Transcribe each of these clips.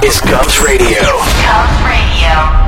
is Govs Radio. Govs Radio.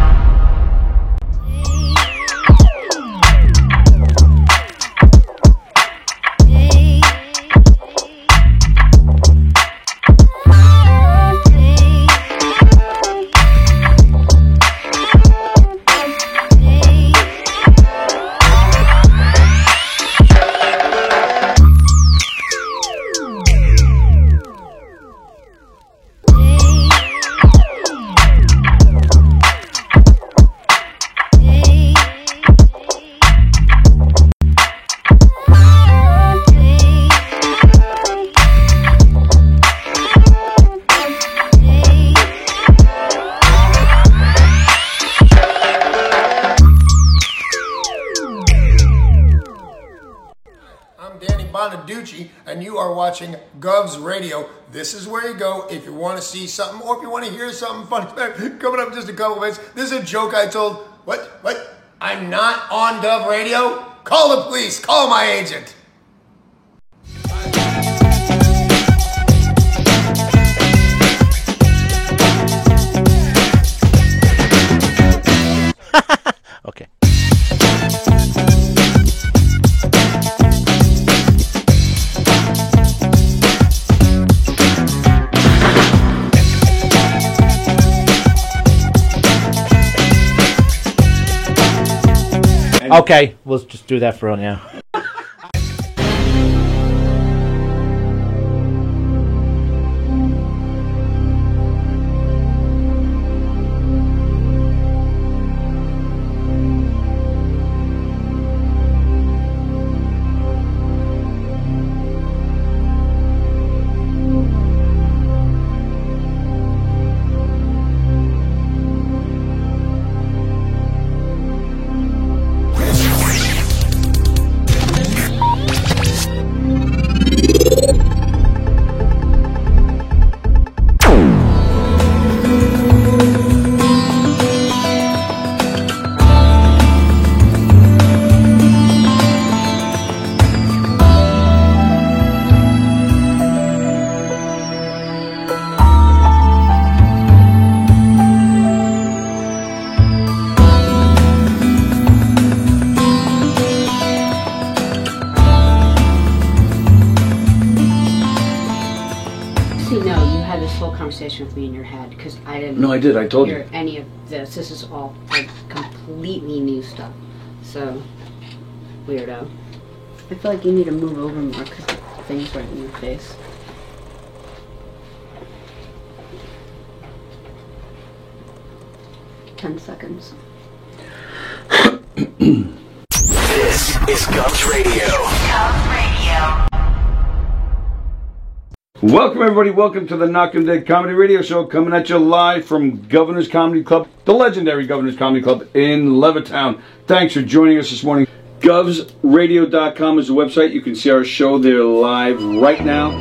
And you are watching Govs Radio. This is where you go if you want to see something or if you want to hear something funny. Coming up in just a couple minutes. This is a joke I told. What? I'm not on Gov Radio? Call the police. Call my agent. Okay. Okay, we'll just do that for now. With me in your head because I didn't. No, I did. I told hear you. Any of this? This is all like completely new stuff. So weirdo. I feel like you need to move over more because the thing's right in your face. $10 seconds. This is Govs Radio. Govs Radio. Welcome, everybody. Welcome to the Knock 'em Dead Comedy Radio Show, coming at you live from Governor's Comedy Club, the legendary Governor's Comedy Club in Levittown. Thanks for joining us this morning. GovsRadio.com is the website. You can see our show there live right now.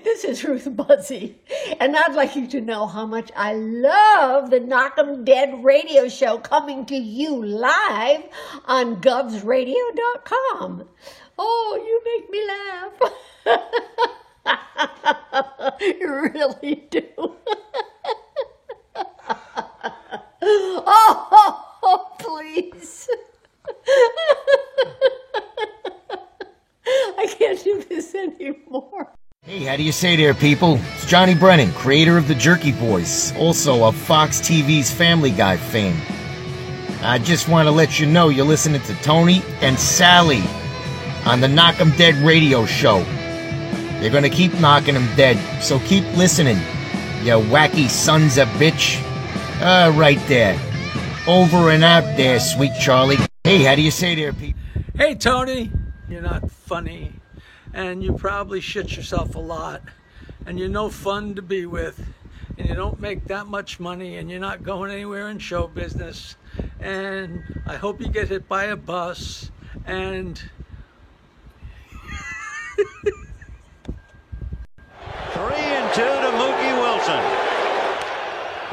This is Ruth Buzzy, and I'd like you to know how much I love the Knock 'em Dead radio show coming to you live on govsradio.com. Oh, you make me laugh. You really do. Oh, please. I can't do this anymore. Hey, how do you say there, people? It's Johnny Brennan, creator of the Jerky Boys, also of Fox TV's Family Guy fame. I just want to let you know you're listening to Tony and Sally on the Knock 'em Dead radio show. They're going to keep knocking 'em dead, so keep listening, you wacky sons of bitch. Right there. Over and out there, sweet Charlie. Hey, how do you say there, people? Hey, Tony, you're not funny, and you probably shit yourself a lot, and you're no fun to be with, and you don't make that much money, and you're not going anywhere in show business, and I hope you get hit by a bus, and 3-2 to Mookie Wilson.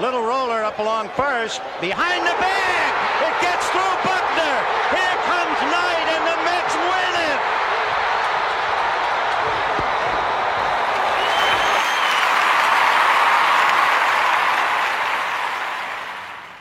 Little roller up along first, behind the bag. It gets through Buckner. Here comes Knight, and the Mets win it.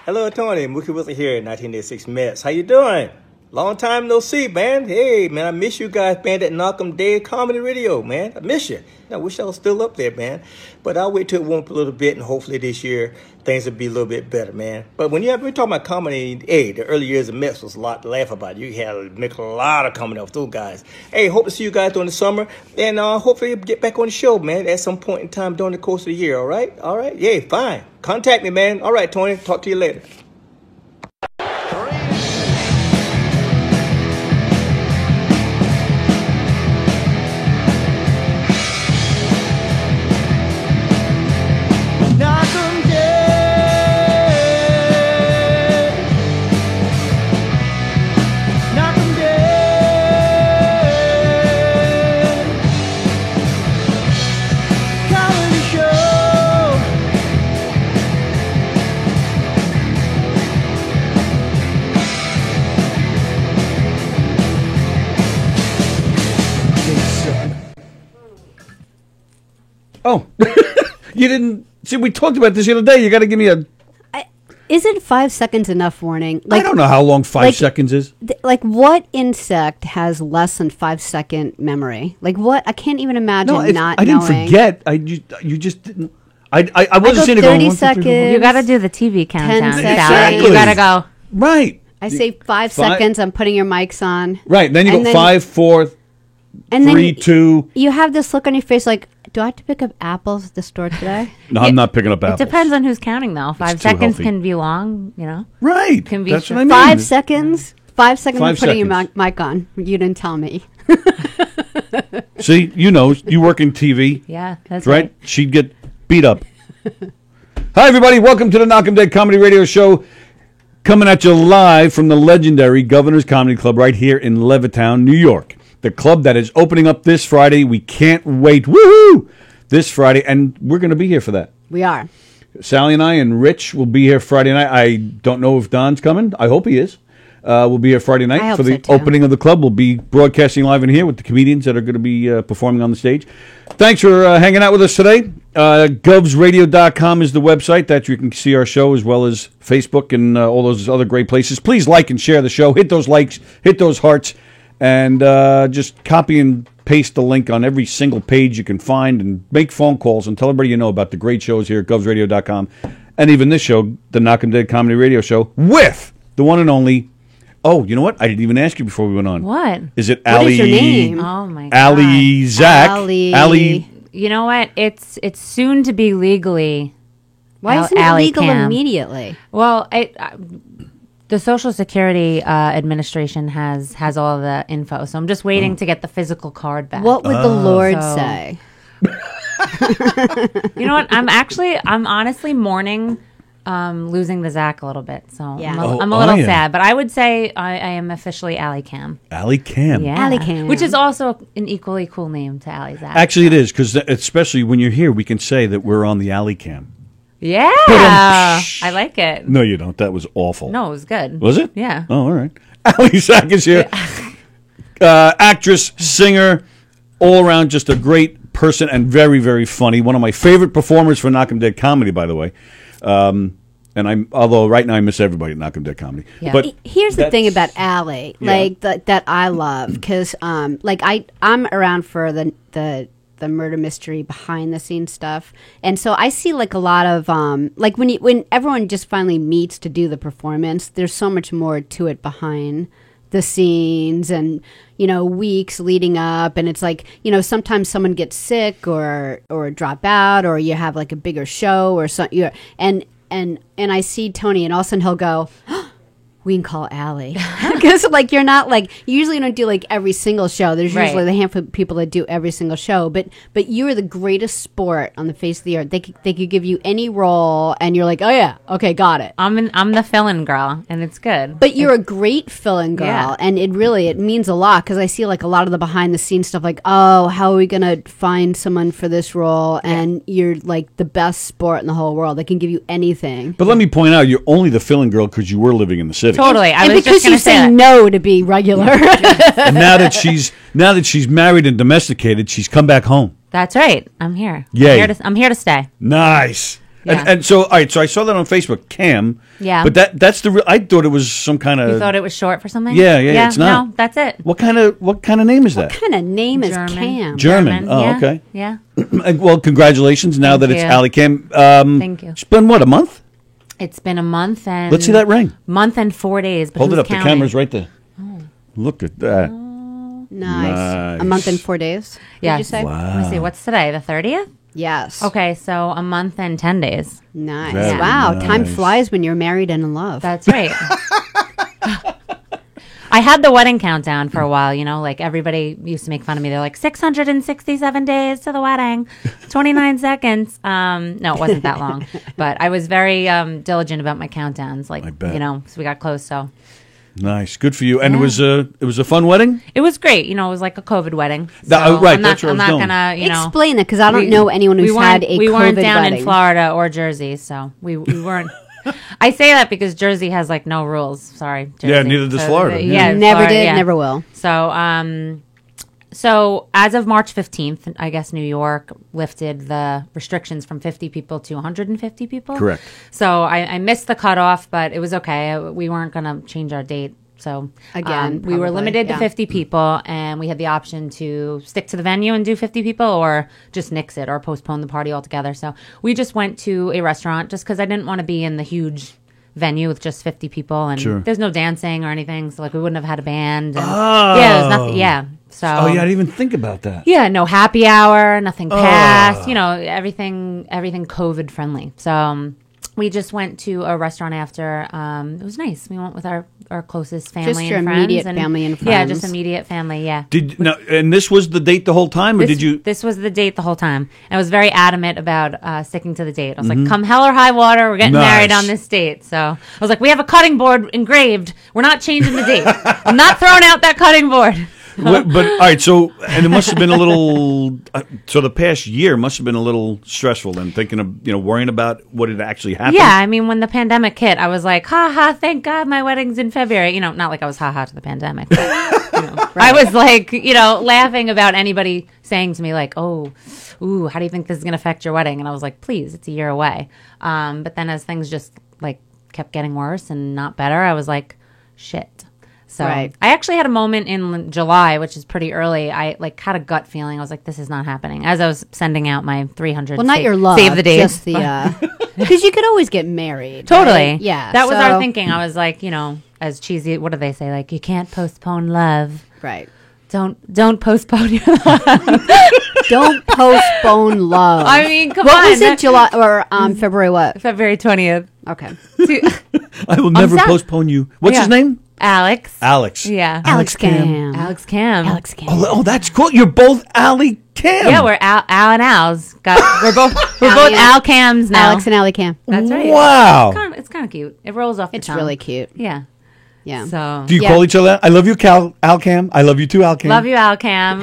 Hello, Tony. Mookie Wilson here, 1986 Mets. How you doing? Long time no see, man. Hey, man, I miss you guys, man, at Knock'em Dead Comedy Radio, man. I miss you. I wish I was still up there, man. But I'll wait till it warm up a little bit, and hopefully this year things will be a little bit better, man. But when we're talking about comedy, hey, the early years of Mets was a lot to laugh about. You had to make a lot of comedy off those guys. Hey, hope to see you guys during the summer, and hopefully get back on the show, man, at some point in time during the course of the year, all right? All right? Yeah, fine. Contact me, man. All right, Tony. Talk to you later. Oh, you didn't see? We talked about this the other day. You got to give me a. Isn't 5 seconds enough warning? I don't know how long 5 seconds is. Like, what insect has less than 5 second memory? Like, what? I can't even imagine not I didn't knowing. forget. You just didn't. I wasn't sitting there going 30 seconds. You got to do the TV countdown. 10 seconds. Exactly. You got to go. Right. I say 5 seconds. I'm putting your mics on. Right. Then you And go then- 5, 4, And 3, then 2. you have this look on your face like, do I have to pick up apples at the store today? No, I'm not picking up apples. It depends on who's counting, though. 5 too seconds healthy. can be long, you know. Right. Can be That's short. what I mean. 5 seconds? 5 seconds 5 of putting your seconds. mic on. You didn't tell me. See, you know, you work in TV. Yeah, that's right. She'd get beat up. Hi, everybody. Welcome to the Knock'em Dead Comedy Radio Show. Coming at you live from the legendary Governor's Comedy Club right here in Levittown, New York. The club that is opening up this Friday. We can't wait. Woohoo! This Friday. And we're going to be here for that. We are. Sally and I and Rich will be here Friday night. I don't know if Don's coming. I hope he is. We'll be here Friday night I hope for the so, too. opening of the club. We'll be broadcasting live in here with the comedians that are going to be performing on the stage. Thanks for hanging out with us today. Govsradio.com is the website that you can see our show, as well as Facebook and all those other great places. Please like and share the show. Hit those likes, hit those hearts, and just copy and paste the link on every single page you can find, and make phone calls and tell everybody you know about the great shows here at govsradio.com, and even this show, the Knock'em Dead Comedy Radio Show, with the one and only. Oh, you know what? I didn't even ask you before we went on. What? Is it What Ali? is your name? Oh, my God. Ali Zach. Ali. You know what? It's soon to be legally. Why isn't it Alley legal Cam. immediately? Well, the Social Security Administration has all the info, so I'm just waiting to get the physical card back. What would the Lord So- say? You know what? I'm honestly mourning losing the Zach a little bit. So Yeah. I'm a Oh, little yeah. sad, but I would say I am officially Allie Cam. Ali Cam. Yeah. Allie Cam. Which is also an equally cool name to Allie Zach. Actually, it is, because especially when you're here, we can say that we're on the Ali Cam. Yeah. I like it. No, you don't. That was awful. No, it was good. Was it? Yeah. Oh, all right. Ali Zach is here. Actress, singer, all around just a great person and very, very funny. One of my favorite performers for Knock'em Dead Comedy, by the way. Although right now I miss everybody at Knock'em Dead Comedy. Yeah. But Here's the that's- thing about Allie, Yeah. like that I love, because like I'm around for the murder mystery behind the scenes stuff, and so I see like a lot of like when everyone just finally meets to do the performance, there's so much more to it behind the scenes, and weeks leading up, and it's like sometimes someone gets sick or drop out, or you have like a bigger show or something, and I see Tony, and all of a sudden he'll go, We can call Allie. Because, like, you're not, like, you usually don't do, like, every single show. There's Right. usually the handful of people that do every single show. But you are the greatest sport on the face of the earth. They could give you any role, and you're like, oh, yeah, okay, got it. I'm the fill-in girl, and it's good. But you're a great fill-in girl, Yeah. and it means a lot, because I see, like, a lot of the behind-the-scenes stuff, like, oh, how are we going to find someone for this role? And you're, like, the best sport in the whole world. They can give you anything. But let me point out, you're only the fill-in girl because you were living in the city. Totally. I And was because just going you to say say that. no to be regular. And now that she's married and domesticated, she's come back home. That's right. I'm here. Yay. I'm here to stay. Nice. Yeah. And so, all right. So I saw that on Facebook, Cam. Yeah. But that's the. I thought it was some kind of. You thought it was short for something? Yeah. It's not. No, that's it. What kind of name is that? What kind of name is German. Cam? German. Oh, yeah. okay. Yeah. Well, congratulations. Now Thank that it's you. Allie Cam. Thank you. It's been what, a month? It's been a month and... Let's see that ring. Month and 4 days. But Hold it who's up. counting? The camera's right there. Look at that. Nice. A month and 4 days, Yes. did you say? Let me see. What's today? The 30th? Yes. Okay, so a month and 10 days. Nice. Very Wow. Time nice. flies when you're married and in love. That's right. I had the wedding countdown for a while, you know, like everybody used to make fun of me. They're like 667 days to the wedding, 29 seconds. No, it wasn't that long, but I was very diligent about my countdowns. Like, I bet. you know, so we got close. So Nice. Good for you. And it was a fun wedding? it was great. You know, it was like a COVID wedding. That- So right, I'm not, that's where I I'm was not going. gonna, you know, Explain that, because I don't know anyone who's had a we weren't COVID down wedding. in Florida or Jersey, so we weren't. I say that because Jersey has like no rules. Sorry, Jersey. Yeah, neither does Florida. Yeah, Never Florida, did, yeah. never will. So as of March 15th, I guess New York lifted the restrictions from 50 people to 150 people. Correct. So I missed the cutoff, but it was okay. We weren't going to change our date. So Again, we were probably, limited yeah. to 50 people, and we had the option to stick to the venue and do 50 people, or just nix it or postpone the party altogether. So we just went to a restaurant just because I didn't want to be in the huge venue with just 50 people, and Sure. there's no dancing or anything, so like we wouldn't have had a band. And, Oh. yeah, there's nothing. Yeah, so Oh, yeah, I didn't even think about that. yeah, no happy hour, nothing passed. You know, everything COVID friendly. So we just went to a restaurant after. It was nice. We went with our closest family Just your and friends. immediate family and Yeah, friends. just immediate family. Yeah. And this was the date the whole time, or This, did you? This was the date the whole time. I was very adamant about sticking to the date. I was Mhm. like, come hell or high water, we're getting married Nice. on this date. So I was like, we have a cutting board engraved. We're not changing the date. I'm not throwing out that cutting board. But all right, so and it must have been a little. So the past year must have been a little stressful. Then thinking of worrying about what had actually happened. Yeah, I mean, when the pandemic hit, I was like, ha ha, thank God my wedding's in February. You know, not like I was ha ha to the pandemic. But, I was like, laughing about anybody saying to me like, oh, ooh, how do you think this is going to affect your wedding? And I was like, please, it's a year away. But then as things just like kept getting worse and not better, I was like, shit. So Right. I actually had a moment in July, which is pretty early. I like had a gut feeling. I was like, this is not happening. As I was sending out my 300 Well, not your love. save the date. Just the, because you could always get married. Totally. right? Yeah. That was our so- thinking. I was like, as cheesy, what do they say? Like, you can't postpone love. Right. Don't postpone your love. Don't postpone love. I mean, come what on. was it? July or February? What? February 20th. Okay. I will never sad. postpone you. What's his Yeah. name? Alex. Alex. Yeah. Alex Cam. Alex Cam. Alex Cam. Oh, that's cool. You're both Allie Cam. Yeah, we're Al and Al's. We're both Al Cams now. Alex and Allie Cam. That's right. Wow. It's kind of cute. It rolls off the It's tongue. really cute. Yeah. Yeah. So Do you call each other? I love you, Al Cam. I love you too, Al Cam. love you, Al Cam.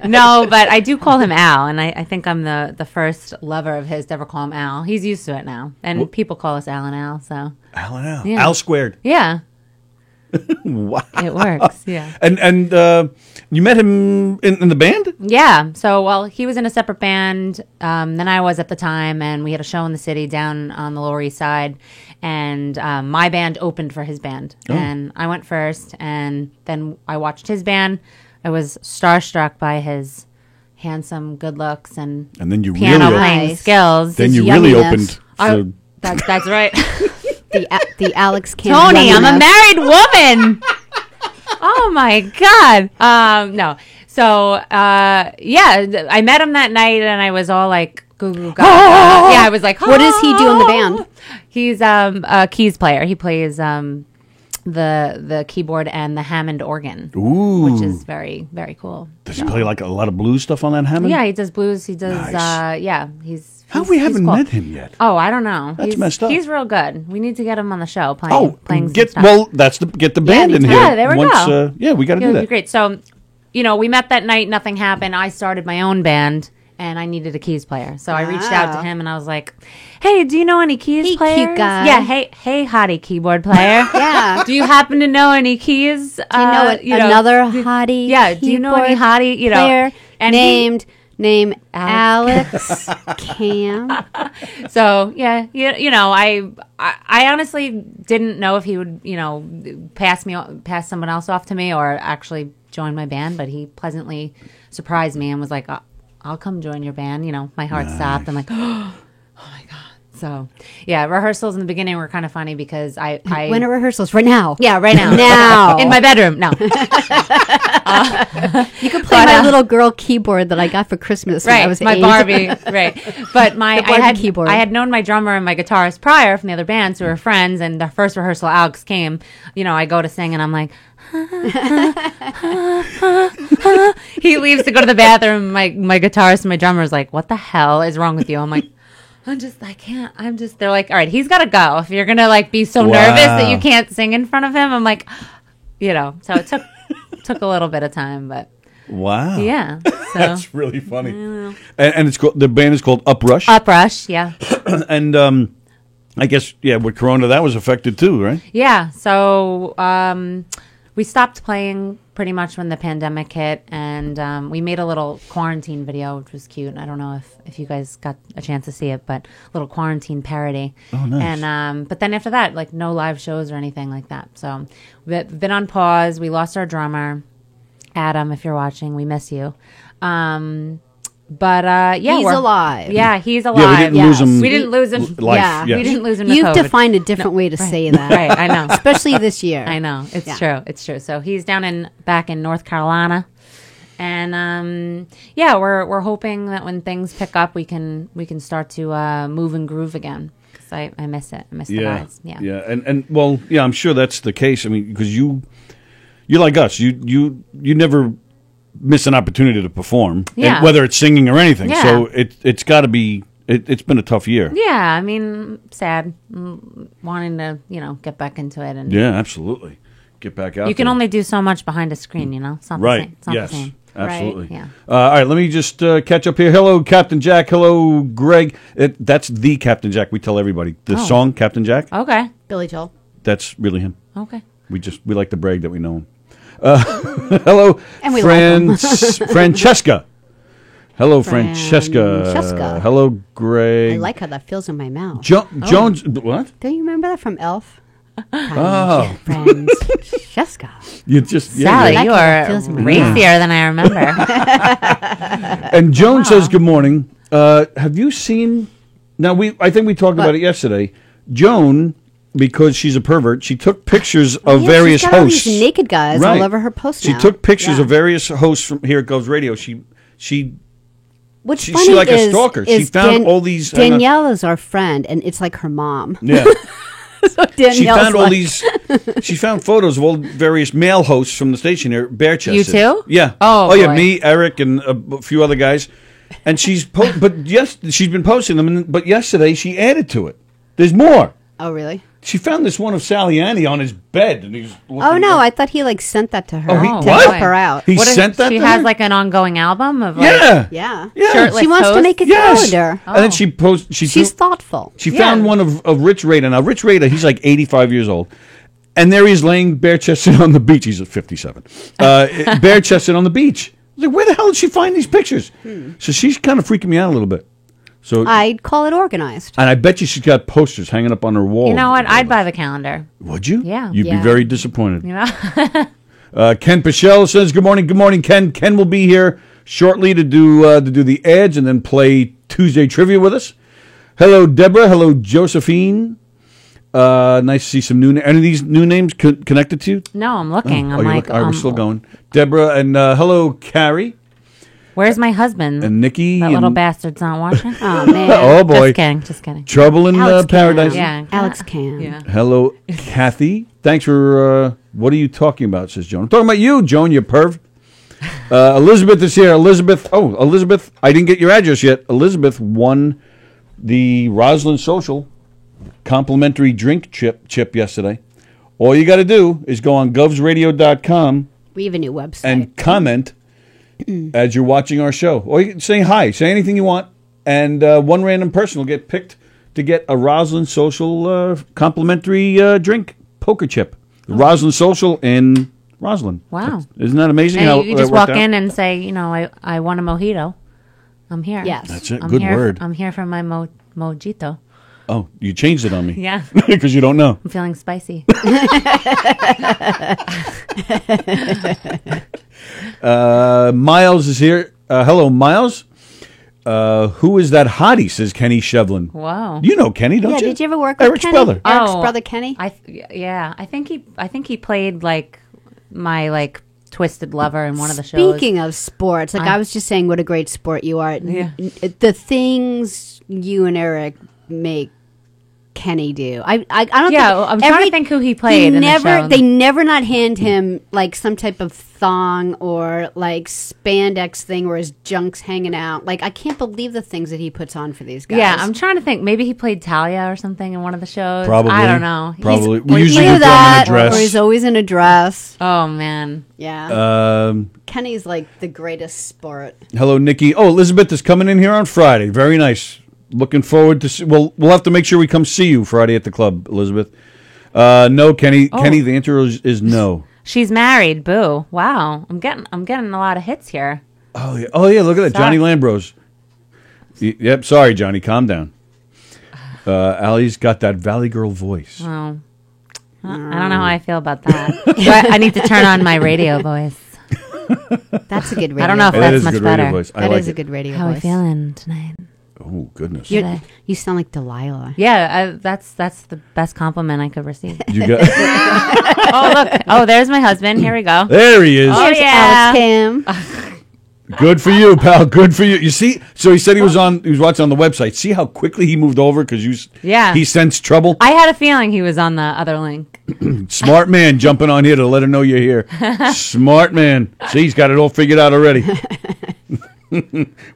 No, but I do call him Al, and I think I'm the first lover of his to ever call him Al. He's used to it now, and people call us Al and Al. So Al and Al. Yeah. Al squared. yeah, Wow. it works. Yeah. And you met him in the band? Yeah. So, he was in a separate band than I was at the time, and we had a show in the city down on the Lower East Side, and my band opened for his band, and I went first, and then I watched his band. I was starstruck by his handsome, good looks and then you piano really playing Nice. skills. Then His you really yumminess. opened. That's right. The Alex Cam. Tony, I'm a yumminess. married woman. Oh my God. No. So, I met him that night and I was all like, goo goo gaga. Yeah, I was like, What does he do in the band? He's a keys player. He plays the keyboard and the Hammond organ, Ooh. which is very, very cool. Does he play like a lot of blues stuff on that Hammond? Yeah, he does blues. He does. Nice. He's. How we haven't cool. met him yet? Oh, I don't know. That's he's, messed up. He's real good. We need to get him on the show playing. Playing get some stuff. well. That's get the band in here. Yeah, there we go. Yeah, we got to do It'll that. be great. So, we met that night. Nothing happened. I started my own band, and I needed a keys player. So I reached out to him, and I was like, "Hey, do you know any keys players? cute guy. Yeah. Hey, hottie keyboard player. Yeah. Do you happen to know any keys? Do you know another hottie? Yeah. Do you know any keyboard hottie? player and named Alex Cam. So yeah, I honestly didn't know if he would pass someone else off to me or actually join my band, but he pleasantly surprised me and was like, I'll come join your band. My heart stopped. I'm like, oh my god. So yeah, rehearsals in the beginning were kind of funny because I when are rehearsals? Right now. Yeah, right now. Now in my bedroom. No. You could play my little girl keyboard that I got for Christmas when I was my 8. Barbie, right? But keyboard. I had known my drummer and my guitarist prior from the other bands who were friends, and the first rehearsal Alex came. I go to sing and I'm like, he leaves to go to the bathroom. My guitarist and my drummer is like, what the hell is wrong with you? I'm like, they're like, all right, he's got to go. If you're going to be so nervous that you can't sing in front of him, I'm like, so it took a little bit of time, but wow. Yeah. So, that's really funny. And it's called, the band is called Uprush. Uprush, yeah. And I guess, with Corona, that was affected too, right? Yeah. So we stopped playing pretty much when the pandemic hit, and we made a little quarantine video, which was cute. I don't know if you guys got a chance to see it, but a little quarantine parody. Oh, nice. And but then after that, no live shows or anything like that. So we've been on pause. We lost our drummer, Adam. If you're watching, we miss you. But he's alive. Yeah, he's alive. Yeah, we didn't lose him. We didn't lose him. Life, yeah, yes. we didn't lose him. You have to to find a different way to say that. Right, I know. Especially this year. I know. It's true. It's true. So he's back in North Carolina. And we're hoping that when things pick up we can start to move and groove again. Because I miss it. I miss the guys. Yeah. Yeah. And well, yeah, I'm sure that's the case. I mean, because you're like us. You never miss an opportunity to perform, and whether it's singing or anything. Yeah. So it's got to be. It's been a tough year. Yeah, I mean, sad, wanting to get back into it, and absolutely, get back out. You can only do so much behind a screen, It's not right. the same. It's not yes, the same. absolutely. Right? Yeah. All right, let me just catch up here. Hello, Captain Jack. Hello, Greg. That's the Captain Jack. We tell everybody the song Captain Jack. Okay. Billy Joel. That's really him. Okay. We like to brag that we know him. Hello, and we like Francesca. Hello, Francesca. Hello, Greg. I like how that feels in my mouth. Jones, what? Don't you remember that from Elf? Oh, Francesca. You just Sally, you are racier than I remember. And Joan says, "Good morning. Have you seen?" Now I think we talked about it yesterday. Joan, because she's a pervert, she took pictures of various she's got hosts. All these naked guys all over her post. She took pictures of various hosts from here at Govs Radio. What's she's funny like is, a stalker. She found all these. Danielle is our friend, and it's like her mom. Yeah. So she found all these. She found photos of all various male hosts from the station here, Barechested. You too? Yeah. Oh yeah, boy. me, Eric, and a few other guys. And she's she's been posting them. But yesterday she added to it. There's more. Oh really? She found this one of Sally Annie on his bed, and he's. Oh no! I thought he sent that to her. Oh, to help her out. He sent that. She to has her? like an ongoing album of yeah. shirtless She wants to posts? make a Yes. calendar. And then she posted. She's thoughtful. She found one of Rich Rada. Now, Rich Rada, he's like 85 years old. And there he is laying bare-chested on the beach. He's 57. Bare-chested on the beach. I was like, where the hell did she find these pictures? So she's kind of freaking me out a little bit. So I'd call it organized. And I bet you she's got posters hanging up on her wall. You know what? I'd buy the calendar. Would you? Yeah. You'd be very disappointed. You know? Ken Pichelle says, good morning, Ken. Ken will be here shortly to do the ads and then play Tuesday Trivia with us. Hello, Deborah. Hello, Josephine. Nice to see some new names. Any of these new names connected to you? No, I'm looking. I'm you're like, we're still going. Deborah, and hello, Carrie. Where's my husband? And Nikki. That little and- bastard's not watching. Oh man. Oh boy. Just kidding. Trouble in Alex can. Paradise. Yeah. Alex can. Yeah. Hello, Kathy. Thanks for. What are you talking about? Says Joan. I'm talking about you, Joan. You perv. Elizabeth is here. Elizabeth. Oh, Elizabeth. I didn't get your address yet. Elizabeth won the Roslyn Social complimentary drink chip yesterday. All you got to do is go on govsradio.com We have a new website. and comment as you're watching our show. Or you can say hi, say anything you want, and one random person will get picked to get a Roslyn Social complimentary drink poker chip. The Roslyn Social in Roslyn. Wow. Isn't that amazing? And how you that just worked walk out? in and say, I want a mojito. I'm here. Yes. That's it. I'm Good here, word. I'm here for my mojito. Oh, you changed it on me. Yeah. Because you don't know. I'm feeling spicy. Miles is here. Hello, Miles. Who is that hottie? Says Kenny Shevlin. Wow. You know Kenny, don't yeah, you? did you ever work with Eric's Kenny? brother. Eric's brother Kenny? Yeah. I think he played like my twisted lover in one of the shows. Speaking of sports, I was just saying what a great sport you are. Yeah. The things you and Eric make Kenny do. I don't Yeah, think I'm trying to think who he played in the show. They never not hand him like some type of thong or like spandex thing where his junk's hanging out. Like I can't believe the things that he puts on for these guys. Yeah, I'm trying to think. Maybe he played Talia or something in one of the shows. Probably. I don't know. Probably. He's, We usually either get them in a that dress. or he's always in a dress. Oh man. Yeah. Kenny's like the greatest sport. Hello, Nikki. Oh, Elizabeth is coming in here on Friday. Very nice. Looking forward to see. We'll have to make sure we come see you Friday at the club, Elizabeth. No, Kenny. Oh. Kenny, the answer is no. She's married. Boo. Wow. I'm getting a lot of hits here. Oh yeah. Look at that, Johnny Lambrose. Yep. Sorry, Johnny. Calm down. Allie's got that Valley Girl voice. Oh. I don't know how I feel about that. But I need to turn on my radio voice. That's a good radio I don't know if That that's is a much good radio better. voice. I That like is a it. good radio How are we voice. feeling tonight? Oh goodness. You sound like Delilah. Yeah, that's the best compliment I could receive. You got. Oh look! Oh, there's my husband. Here we go. There he is. Oh Here's yeah. Alex Kim. Good for you, pal. Good for you. You see, so he said he was watching on the website. See how quickly he moved over because he sensed trouble. I had a feeling he was on the other link. Smart man jumping on here to let her know you're here. Smart man. See, he's got it all figured out already.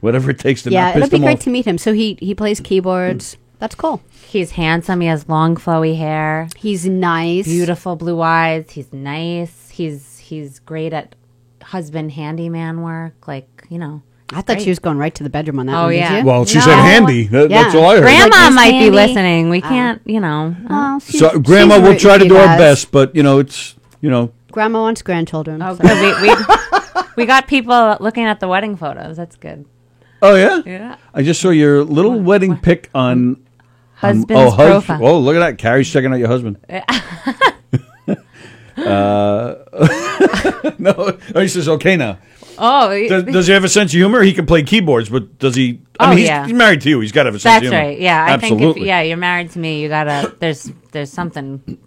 Whatever it takes to Yeah, not it'll piss be them great off. to meet him. So he plays keyboards. That's cool. He's handsome. He has long, flowy hair. He's nice. Beautiful blue eyes. He's nice. He's great at husband handyman work. I thought she was going right to the bedroom on that Oh, one. yeah. Did you? Well, she said handy. That's all I heard. Grandma Like Miss might be Handy. listening. We can't, Well, So, Grandma, we'll try to do our best, but it's Grandma wants grandchildren. Oh, so- good. We got people looking at the wedding photos. That's good. Oh yeah. Yeah. I just saw your little wedding pic on Husband's profile. Oh, look at that. Carrie's checking out your husband. No, he says okay now. Oh, Does he have a sense of humor? He can play keyboards, but does he? I mean, he's married to you. He's got to have a sense That's of humor. right. Yeah, I think absolutely. if you're married to me, you gotta. There's something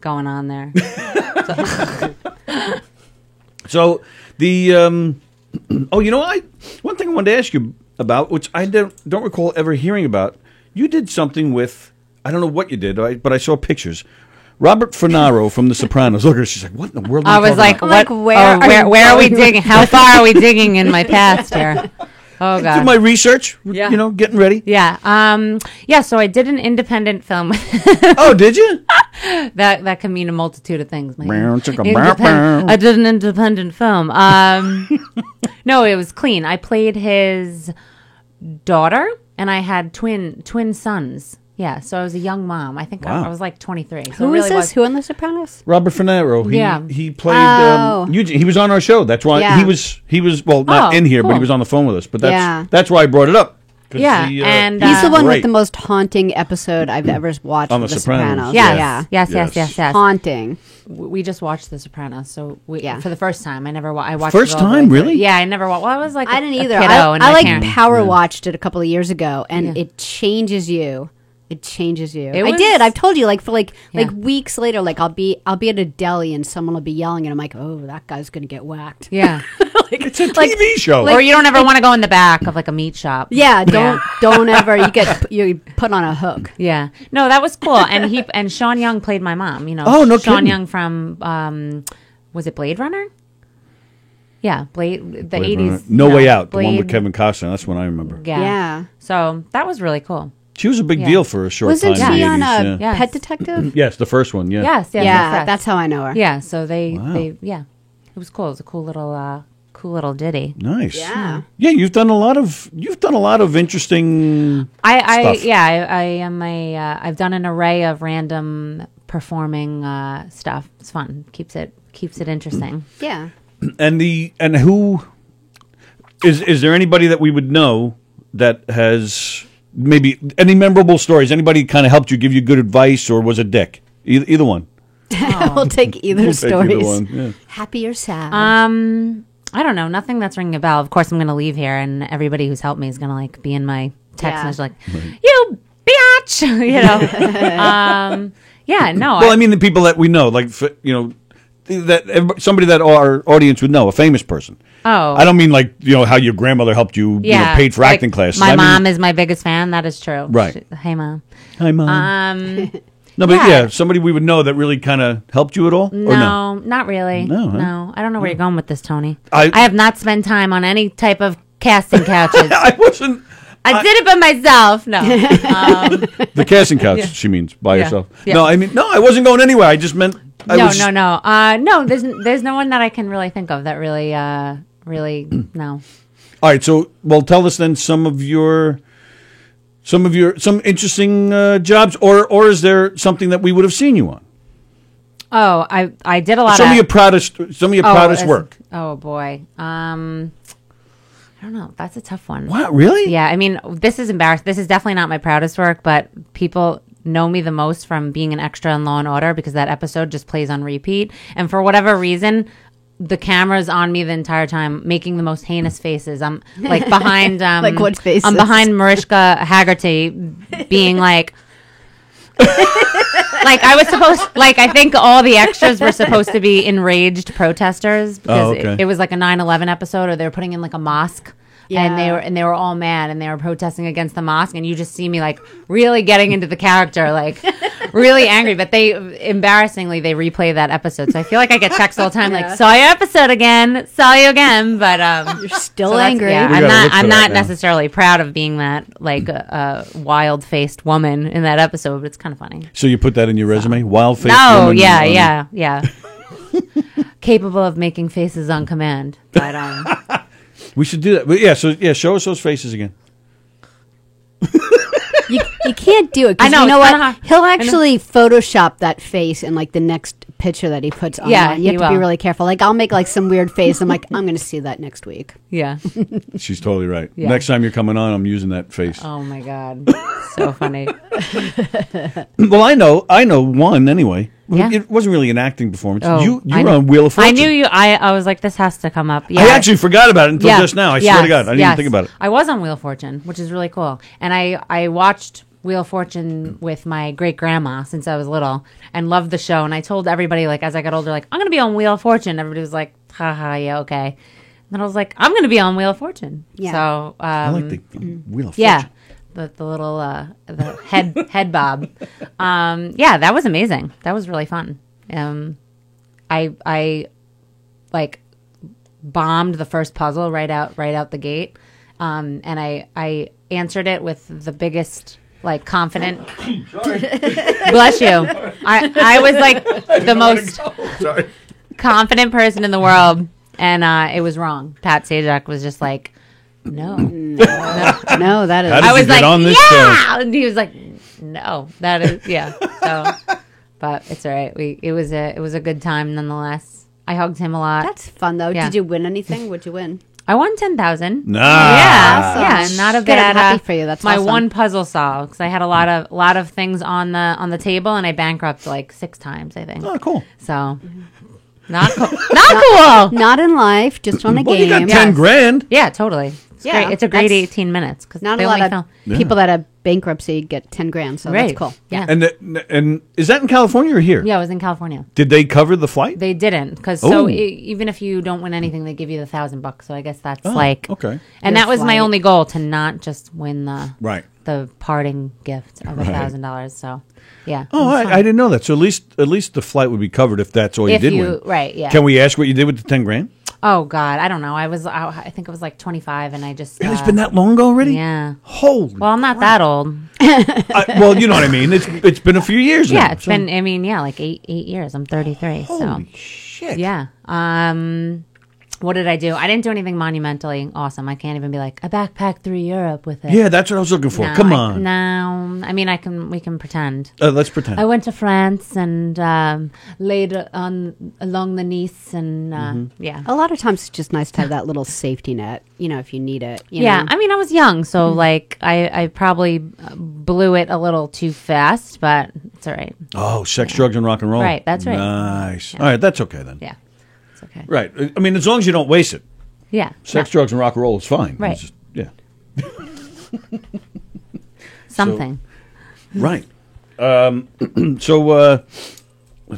going on there. So the one thing I wanted to ask you about, which I don't recall ever hearing about. You did something with, I don't know what you did, but I saw pictures. Robert Finaro from The Sopranos. Look at her. She's like, what in the world? I was like, what? Where are we digging? How far are we digging in my past here? Oh God! Did my research. Yeah. Getting ready. Yeah. Yeah. So I did an independent film. Oh, did you? That can mean a multitude of things. man. Bow. I did an independent film. No, it was clean. I played his daughter, and I had twin sons. Yeah, so I was a young mom. I think Wow. I was like 23. So Who it is really this? was. Who on The Sopranos? Robert Finaro. Yeah. He played. Oh. Eugene. He was on our show. That's why Yeah. he was well not Oh, in here, but he cool. was on the phone with us. But Yeah. that's why I brought it up. 'Cause Yeah, he, and, He's the one great. with the most haunting episode I've ever watched. On of The The Sopranos. Sopranos. Yes. Yeah. Yes. Haunting. We just watched The Sopranos, so Yeah. for the first time. I watched First it all the way time, through. really? Yeah, I never watched. Well, I was like I didn't a either. kiddo, and I my like parents- power watched it a couple of years ago, and Yeah. it changes you It changes you. It I was- did. I've told you, like for like Yeah. weeks later, like I'll be at a deli and someone will be yelling, and I'm like, oh, that guy's gonna get whacked. Yeah. It's a TV show. Or you don't ever want to go in the back of like a meat shop. Yeah, don't ever. You put on a hook. Yeah. No, that was cool. And Sean Young played my mom. You know. Oh, no Sean kidding. Young from was it Blade Runner? Yeah, the Blade 80s. Runner. No Way Out, the one with Blade- Kevin Costner. That's what I remember. Yeah. So that was really cool. She was a big deal for a short Wasn't time. she in on the 80s, Yes. Pet Detective? Yes, the first one. Yeah. Yes. Yes. Yeah, yes. that's how I know her. Yeah. So they Wow. yeah, it was cool. It was a cool little ditty. Nice. Yeah. Yeah, you've done a lot of interesting. I stuff. am I've done an array of random performing stuff. It's fun. Keeps it interesting. Yeah. And who is there anybody that we would know that has maybe any memorable stories? Anybody kind of helped you, give you good advice, or was a dick? Either one. We'll take either We'll take stories. either one, yeah. Happy or sad? I don't know. Nothing that's ringing a bell. Of course, I'm going to leave here, and everybody who's helped me is going to like be in my text Yeah. message, like, "You bitch," you know. Yeah. No. Well, I mean the people that we know, like that somebody that our audience would know, a famous person. Oh. I don't mean like how your grandmother helped you, paid for like, acting classes. My I mean- mom is my biggest fan. That is true. Right. Hey, Mom. Hi, Mom. No, but yeah. somebody we would know that really kind of helped you at all? Or No, not really. No, huh? No, I don't know where you're going with this, Tony. I- I have not spent time on any type of casting couches. I wasn't. I did it by myself. No. The casting couch, she means, by Yeah. yourself. Yeah. No, I mean, I wasn't going anywhere. I just meant. No. No, there's no one that I can really think of that really, no. All right, so tell us then some interesting jobs, or is there something that we would have seen you on? Oh, I did a lot Some of of your proudest work. Oh boy. I don't know. That's a tough one. Wow, really? Yeah. I mean, this is embarrassing. This is definitely not my proudest work, but people know me the most from being an extra in Law and Order because that episode just plays on repeat. And for whatever reason, the camera's on me the entire time, making the most heinous faces. I'm like behind, Like what faces? I'm behind Mariska Haggerty, being like. Like I was supposed, like I think all the extras were supposed to be enraged protesters because it was like a 9/11 episode, or they were putting in like a mosque, and they were all mad and they were protesting against the mosque, and you just see me like really getting into the character, like really angry. But they embarrassingly they replay that episode, so I feel like I get texts all the time like saw your episode again, saw you again, but you're still angry. Yeah, We gotta look for I'm that not now. necessarily proud of being that like wild-faced woman in that episode, but it's kind of funny. So you put that in your resume? Wild face. No, woman yeah. on- Capable of making faces on command. But We should do that. But show us those faces again. You can't do it. 'Cause I know, You know it's what? kinda hard. He'll actually Photoshop that face in like the next picture that he puts on. Yeah, You have he to be will. really careful. Like I'll make like some weird face. I'm like, I'm going to see that next week. yeah. She's totally right. Yeah. Next time you're coming on, I'm using that face. Oh my God. So funny. Well, I know one anyway. Yeah. It wasn't really an acting performance. Oh, you I were know. on Wheel of Fortune. I knew you. I was like, this has to come up. Yeah. I actually forgot about it until Yeah. just now. I swear to God, I didn't even think about it. I was on Wheel of Fortune, which is really cool. And I watched Wheel of Fortune with my great grandma since I was little and loved the show. And I told everybody, like, as I got older, like, I'm going to be on Wheel of Fortune. Everybody was like, haha, yeah, okay. And then I was like, I'm going to be on Wheel of Fortune. Yeah. So, I like the Wheel of Fortune. yeah. The little the head bob. Yeah, that was amazing. That was really fun. I like bombed the first puzzle right out the gate. And I answered it with the biggest like confident bless you. I was like the most confident person in the world, and it was wrong. Pat Sajak was just like, no, No, that is. How did I you was get like, on this yeah, and he was like, no, that is, yeah. So, but it's all right. It was a good time nonetheless. I hugged him a lot. That's fun though. Yeah. Did you win anything? What'd you win? I won 10,000. Nice. Yeah, Awesome. not a Good, I'm bad. happy for you. That's my awesome. one puzzle solved because I had a lot of things on the table, and I bankrupted like 6 times, I think. Oh, cool. So, not cool. Not cool. Not in life, just on a Well, game. you got 10 grand. Yeah, totally. great. It's a great that's 18 minutes because Not a lot of people that have bankruptcy get 10 grand, so Right. that's cool. Yeah. And is that in California or here? Yeah, I was in California. Did they cover the flight? They didn't because Oh. even if you don't win anything, they give you the $1,000. So I guess that's Oh, like okay. And Your that was my flight. only goal to not just win the Right. the parting gift of $1,000. So yeah. Oh, it was fun. I didn't know that. So at least the flight would be covered if that's all you If did you- win. right, yeah. Can we ask what you did with the 10 grand? Oh God, I don't know. I think it was like 25, and I just. It's been that long ago already. Yeah. Holy. Well, I'm not that old. Well, you know what I mean. It's been a few years now. Yeah, it's been. I mean, yeah, like eight years. I'm 33. Holy so. shit. Yeah. What did I do? I didn't do anything monumentally awesome. I can't even be like, I backpacked through Europe with it. Yeah, that's what I was looking for. No, Come on. No, I mean, we can pretend. Let's pretend. I went to France and laid along the Nice and yeah. A lot of times it's just nice to have that little safety net, if you need it. You Yeah, know? I mean, I was young, so like I probably blew it a little too fast, but it's all right. Oh, sex, drugs, and rock and roll. Right, that's right. Nice. All right, that's okay then. Yeah, it's okay. Right. I mean, as long as you don't waste it. Yeah. Sex, drugs, and rock and roll is fine. Right. It's just, yeah. Something. Right. Let's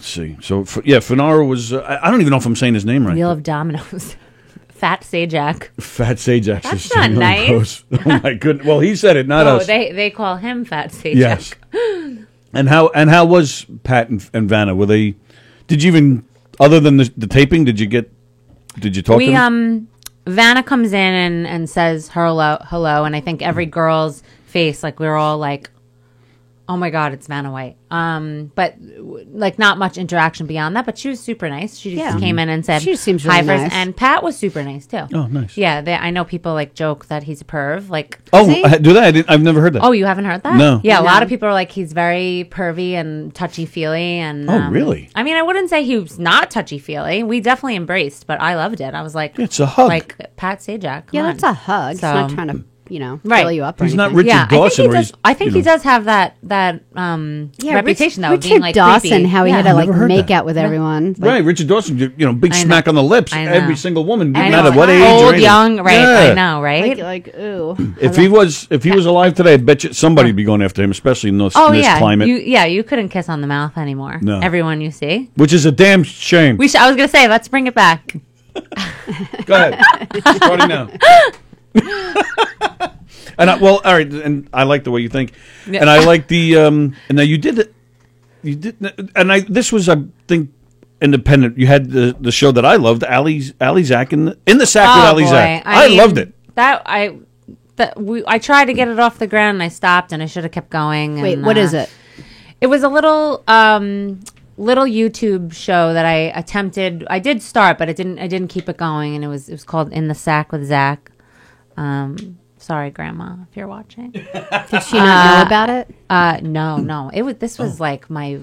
see. So, Finaro was, I don't even know if I'm saying his name right. Wheel of Dominoes. Fat Sajak. Fat Sajak. That's not nice. Oh my goodness. Well, he said it, not Oh, us. they call him Fat Sajak. Yes. And how was Pat and Vanna? Were they? Did you even, other than the taping, did you talk to them? Vanna comes in and says hello, and I think every girl's face, like we were all like, oh my God, it's Vanna White. But like not much interaction beyond that, but she was super nice. She just came in and said She seems hi really first, nice. and Pat was super nice too. Oh, nice. Yeah, I know people like joke that he's a perv. Like, Oh, is he? do that? I've never heard that. Oh, you haven't heard that? No. Yeah, a No. lot of people are like he's very pervy and touchy feely, and Oh, really? I mean, I wouldn't say he was not touchy feely. We definitely embraced, but I loved it. I was like, It's a hug. like Pat Sajak. Yeah, come that's on. a hug. He's So- not trying to, Right. fill you up. Or He's not anything. Richard Dawson, where he's, I think he does have that reputation though, of Richard being like Dawson, creepy. how he Yeah. had to like Never heard make that. out with everyone. Like, right, Richard Dawson, big I smack know. on the lips. I know. Every single woman, no I matter know. what age or old, anything. young, right? Yeah. I know, right? like ooh. If he was alive today, I bet you somebody would be going after him, especially in this yeah, climate. you couldn't kiss on the mouth anymore. No. Everyone you see. Which is a damn shame. I was gonna say, let's bring it back. Go ahead. Starting now. And all right, and I like the way you think, Yeah. and I like the and now you did, and this was I think independent. You had the show that I loved, Ali Zach in the sack with Ali boy. Zach. I mean, loved it. I tried to get it off the ground and I stopped and I should have kept going. Wait, and, what is it? It was a little YouTube show that I attempted. I did start, but I didn't keep it going, and it was called In the Sack with Zach. Sorry, Grandma, if you're watching. Did she not know about it? No. This was like my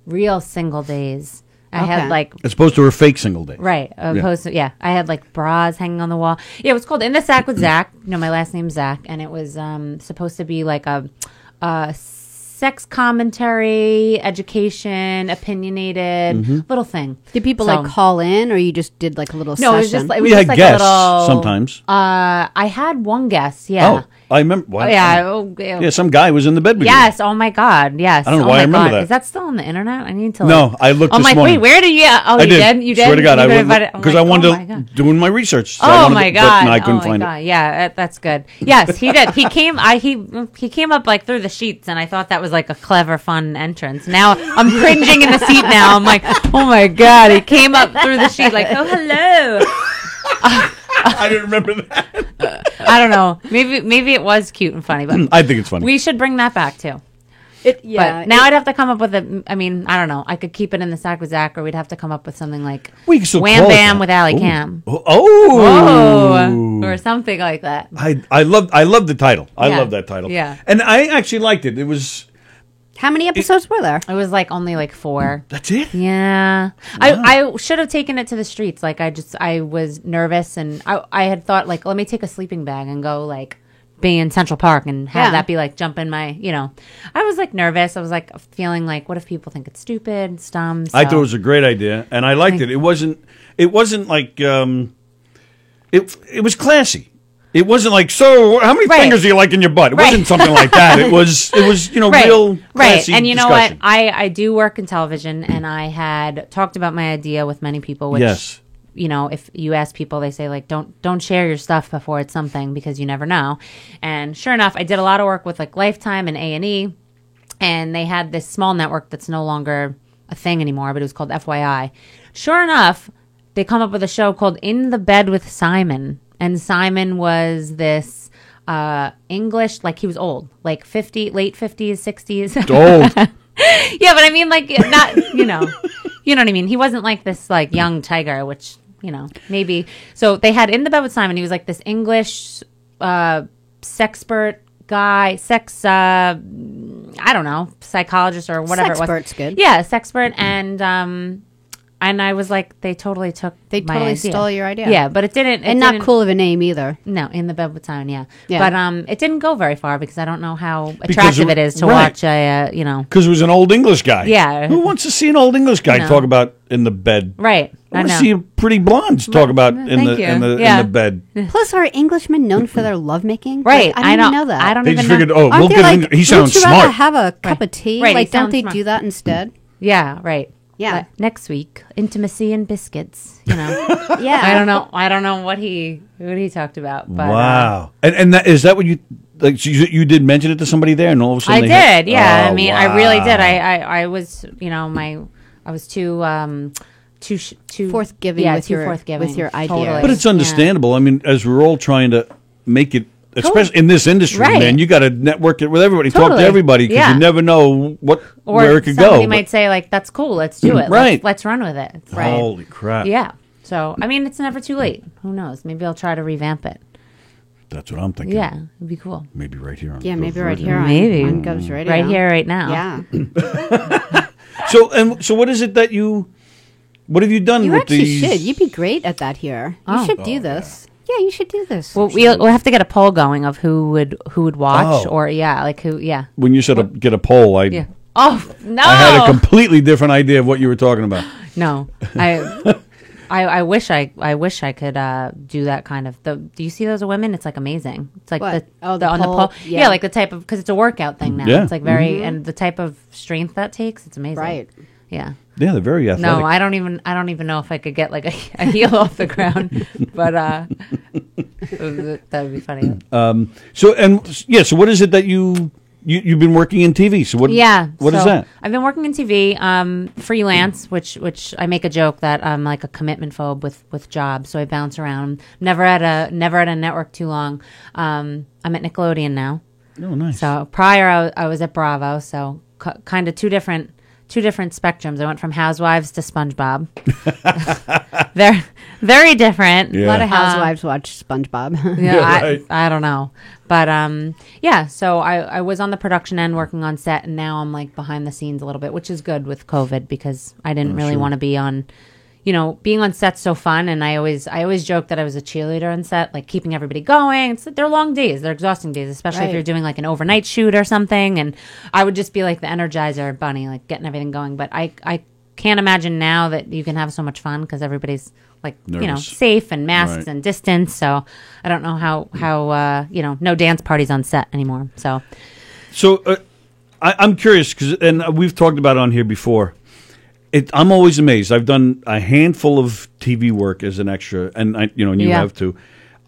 real single days. I had Okay. like As opposed to her fake single day. right opposed to I had like bras hanging on the wall. Yeah, it was called In the Sack with Zach. My last name's Zach, and it was supposed to be like a sex commentary, education, opinionated little thing. Did people So- like call in, or you just did like a little? No, it was session? just We had like guests a little. sometimes. I had one guest. Yeah. Oh, I remember. Wow. Yeah. Some guy was in the bed with Yes. Oh my God. Yes. I don't know oh why my I remember God. that. Is that still on the internet? I need to. No, like- I looked I'm this like, morning. wait, where did you? Oh, I you did. You did. Swear to God, You I couldn't would find it? I'm because like, I wanted oh my to God. doing my research. So Oh I wanted my to, God! but I couldn't oh my find God! Yeah, that's good. Yes, he did. He came. He came up like through the sheets, and I thought that was like a clever, fun entrance. Now I'm cringing in the seat. Now I'm like, oh my God! He came up through the sheet like, oh hello. I didn't remember that. I don't know. Maybe it was cute and funny, but I think it's funny. we should bring that back too. Yeah. But now I'd have to come up with I mean, I don't know. I could keep it in the Sack with Zach, or we'd have to come up with something like We can still Wham call it Bam that. with Allie Ooh. Cam. Oh, or something like that. I love the title. I Yeah. love that title. Yeah. and I actually liked it. It was How many episodes were there? It was like only like 4. that's it. Yeah. I should have taken it to the streets. Like I was nervous, and I had thought like, let me take a sleeping bag and go like be in Central Park and have Yeah. that be like jump in my, I was like nervous. I was like feeling like, what if people think it's stupid, it's dumb? I So- thought it was a great idea, and I liked it. It wasn't like it was classy. It wasn't like, so how many Right. fingers do you like in your butt? It Right. wasn't something like that. It was Right. real Right. classy And you know discussion. what? I do work in television, and I had talked about my idea with many people, which, Yes. if you ask people, they say, like, don't share your stuff before it's something, because you never know. And sure enough, I did a lot of work with, like, Lifetime and A&E, and they had this small network that's no longer a thing anymore, but it was called FYI. Sure enough, they come up with a show called In the Bed with Simon. And Simon was this English, like, he was old, like late 50s, 60s. Old. Yeah, but I mean, like, not, you know what I mean? He wasn't like this, like, young tiger, which, maybe. So they had In the Bed with Simon. He was like this English sexpert guy, I don't know, psychologist or whatever it was. Sexpert's good. Yeah, sexpert. And I was like, they totally took They my totally idea. stole your idea. Yeah, but it didn't. And not cool of a name either. No, In the Bed with Simon, yeah. Yeah. But it didn't go very far because I don't know how Because attractive it is to right. watch a, Because it was an old English guy. Yeah. Who wants to see an old English guy No. talk about in the bed? Right. I I want to know. see pretty blondes talk about in Thank the you. in the Yeah. in the bed. Plus, are Englishmen known for their lovemaking? Right. Like, I didn't even know that. I don't They even just know. figured, oh, Aren't we'll they get like, him. He sounds wouldn't you rather smart. have a cup of tea? Right, he Like, don't sounds they smart. do that instead? Yeah, right. Yeah. Like, next week, intimacy and biscuits. Yeah. I don't know what he talked about. But, Wow. And is that what you like? You did mention it to somebody there, and all of a sudden I they had- did. Yeah. Oh, I mean, I really did. wow. I was, I was too Forthgiving yeah, with too your- forthgiving with your idea. Totally. But it's Yeah. understandable. I mean, as we're all trying to make it, especially in this industry, Right. man, you got to network it with everybody, talk Totally. to everybody, because Yeah. you never know Or where it could somebody go. might say, like, that's cool. Let's do it. Right. Let's run with it. But- Holy crap. Yeah. So, I mean, it's never too late. Who knows? Maybe I'll try to revamp it. That's what I'm thinking. Yeah. It'd be cool. Maybe right here on Yeah, Govs maybe right Radio. here on, Maybe. on Govs Radio. Right here, right now. Yeah. So what is it that what have you done You with actually these? should. You'd be great at that here. You Oh. should do this. Yeah, you should do this. Well, we'll have to get a poll going of who would watch, Oh. or yeah. When you said get a poll, Yeah. Oh no! I had a completely different idea of what you were talking about. No, I wish I could do that kind of. Do you see those women? It's like amazing. It's like What? the The on the pole? pole. Yeah. Yeah, like the type of, because it's a workout thing now. Yeah. It's like very Mhm. and the type of strength that takes. It's amazing. Right. Yeah. Yeah, they're very athletic. No, I don't even know if I could get like a heel off the ground, but that would be funny. So what is it that you've been working in TV? So what? Yeah. What is so that? I've been working in TV, freelance, which I make a joke that I'm like a commitment phobe with jobs, so I bounce around. Never at a network too long. I'm at Nickelodeon now. Oh, nice. So prior I was at Bravo, so kind of two different spectrums. I went from Housewives to SpongeBob. They're very different. Yeah. A lot of housewives watch SpongeBob. Yeah, right. I don't know. But yeah, so I was on the production end working on set, and now I'm like behind the scenes a little bit, which is good with COVID because I didn't really sure. want to be on, being on set's so fun. And I always joke that I was a cheerleader on set, like keeping everybody going. They're long days, they're exhausting days, especially if Right. you're doing like an overnight shoot or something. And I would just be like the Energizer bunny, like getting everything going. But I can't imagine now that you can have so much fun because everybody's like, Nervous. safe and masks Right. and distance. So I don't know how no dance parties on set anymore. So I'm curious and we've talked about it on here before. I'm always amazed. I've done a handful of TV work as an extra, and you Yeah. have too.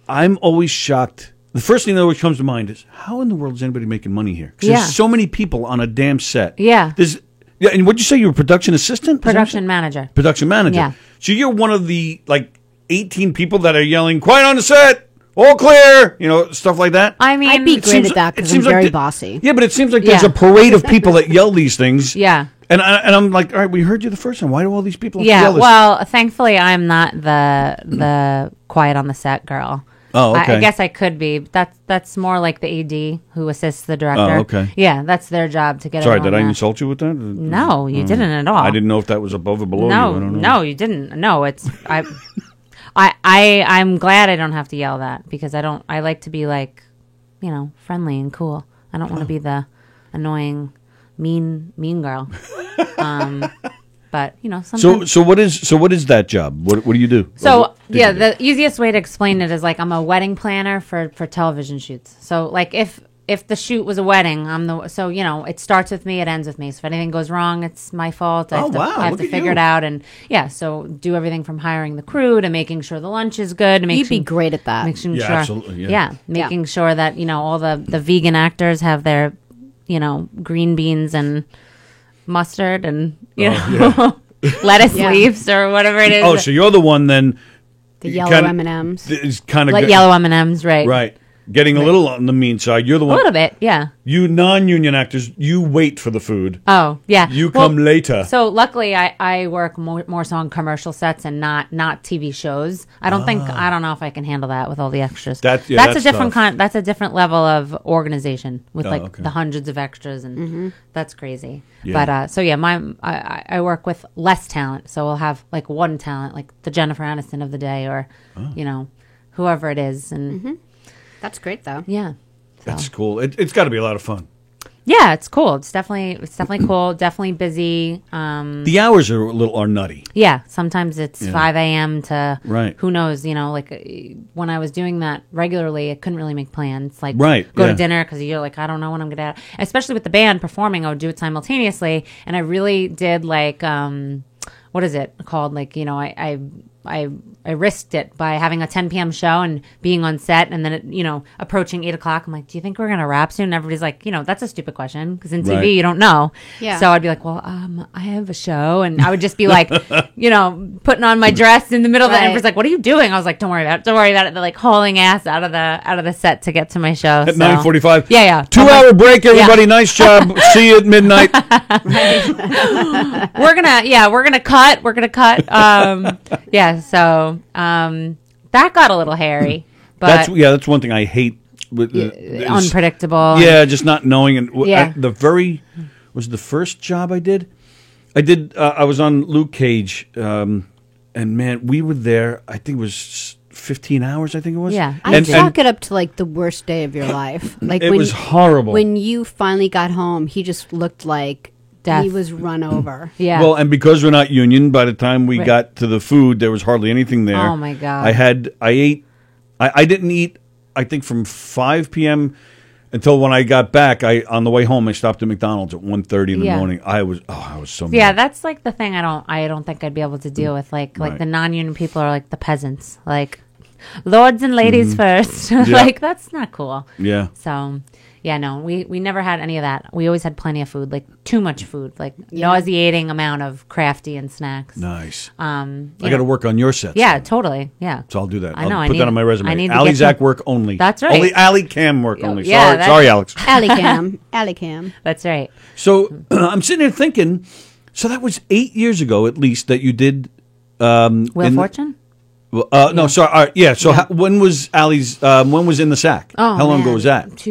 I'm always shocked. The first thing that always comes to mind is how in the world is anybody making money here? Because Yeah. there's so many people on a damn set. Yeah. And what'd you say? You were a production assistant? Is that what you production said? manager. Production manager. Yeah. So you're one of the 18 people that are yelling, "Quiet on the set, all clear," stuff like that. I mean, I'd be great seems- at that it because I'm seems like very the- bossy. Yeah, but it seems like there's Yeah. a parade of people that yell these things. Yeah. And I'm like, all right, we heard you the first time. Why do all these people Yeah. yell this? Well, thankfully, I'm not the quiet on the set girl. Oh, okay. I guess I could be. But that's more like the AD who assists the director. Oh, okay. Yeah, that's their job to get. Sorry, did everyone I there. insult you with that? No, you didn't at all. I didn't know if that was above or below you. I No, don't know. no, you didn't. No, it's I'm glad I don't have to yell that because I like to be like, friendly and cool. I don't want to be the annoying, mean girl. But sometimes. So what is that job? What do you do? So What did you do? the easiest way to explain it is like I'm a wedding planner for television shoots. So like if the shoot was a wedding, it starts with me, it ends with me. So if anything goes wrong, it's my fault. I have to figure it out, and so do everything from hiring the crew to making sure the lunch is good. You'd be great at that. Making Yeah, sure, absolutely, yeah. making sure that all the vegan actors have their green beans and mustard and lettuce leaves or whatever it is. Oh, so you're the one then. The yellow M&Ms. Is kind of like yellow M&Ms, right? Right. Getting a little on the mean side. You're the one. A little bit, yeah. You non-union actors, you wait for the food. Oh, yeah. You come later. So luckily, I work more so on commercial sets and not TV shows. I don't know if I can handle that with all the extras. That's a different tough. that's a different level of organization with okay. the hundreds of extras, and that's crazy. Yeah. But I work with less talent, so we'll have like one talent, like the Jennifer Aniston of the day, or whoever it is, and. That's great, though. Yeah. That's cool. It's got to be a lot of fun. Yeah, it's cool. It's definitely cool. Definitely busy. The hours are nutty. Yeah, sometimes it's 5 a.m. to who knows. When I was doing that regularly, I couldn't really make plans. Like go to dinner because you're like, I don't know when I'm gonna. Especially with the band performing, I would do it simultaneously, and I really did like what is it called? Like I risked it by having a 10 p.m. show and being on set, and then approaching 8 o'clock. I'm like, do you think we're gonna wrap soon? And everybody's like, that's a stupid question because in TV you don't know. Yeah. So I'd be like, well, I have a show, and I would just be like, putting on my dress in the middle of that. And everybody's like, what are you doing? I was like, don't worry about it. Don't worry about it. They're like hauling ass out of the set to get to my show at 9:45. Yeah. 2-hour break, everybody. Nice job. See you at midnight. We're gonna cut. So that got a little hairy. But that's one thing I hate. Unpredictable. Yeah, just not knowing. And was the first job I did. I was on Luke Cage, and man, we were there. I think it was 15 hours. I think it was. Yeah, I chalk it up to like the worst day of your life. Like it was horrible. When you finally got home, he just looked like. Death. He was run over. Yeah. Well, and because we're not union, by the time we got to the food, there was hardly anything there. Oh my God. I didn't eat, I think from 5 p.m. until when I got back. On the way home, I stopped at McDonald's at 1:30 in the morning. I was so mad. Yeah, that's like the thing I don't think I'd be able to deal with. Like the non-union people are like the peasants. Like lords and ladies first. Like that's not cool. Yeah. So yeah, no, we never had any of that. We always had plenty of food, like too much food, like nauseating amount of crafty and snacks. Nice. I got to work on your sets. Yeah, totally. Yeah. So I'll do that. I know. I'll put that on my resume. I need Ali Zach work only. That's right. Only Ali Cam work only. Yeah, Sorry, Alex. Ali Cam. That's right. So I'm sitting there thinking, so that was 8 years ago at least that you did Wheel Fortune? No, sorry. All right, yeah. So when was Ali's? When was In the Sack? Oh, how long ago was that?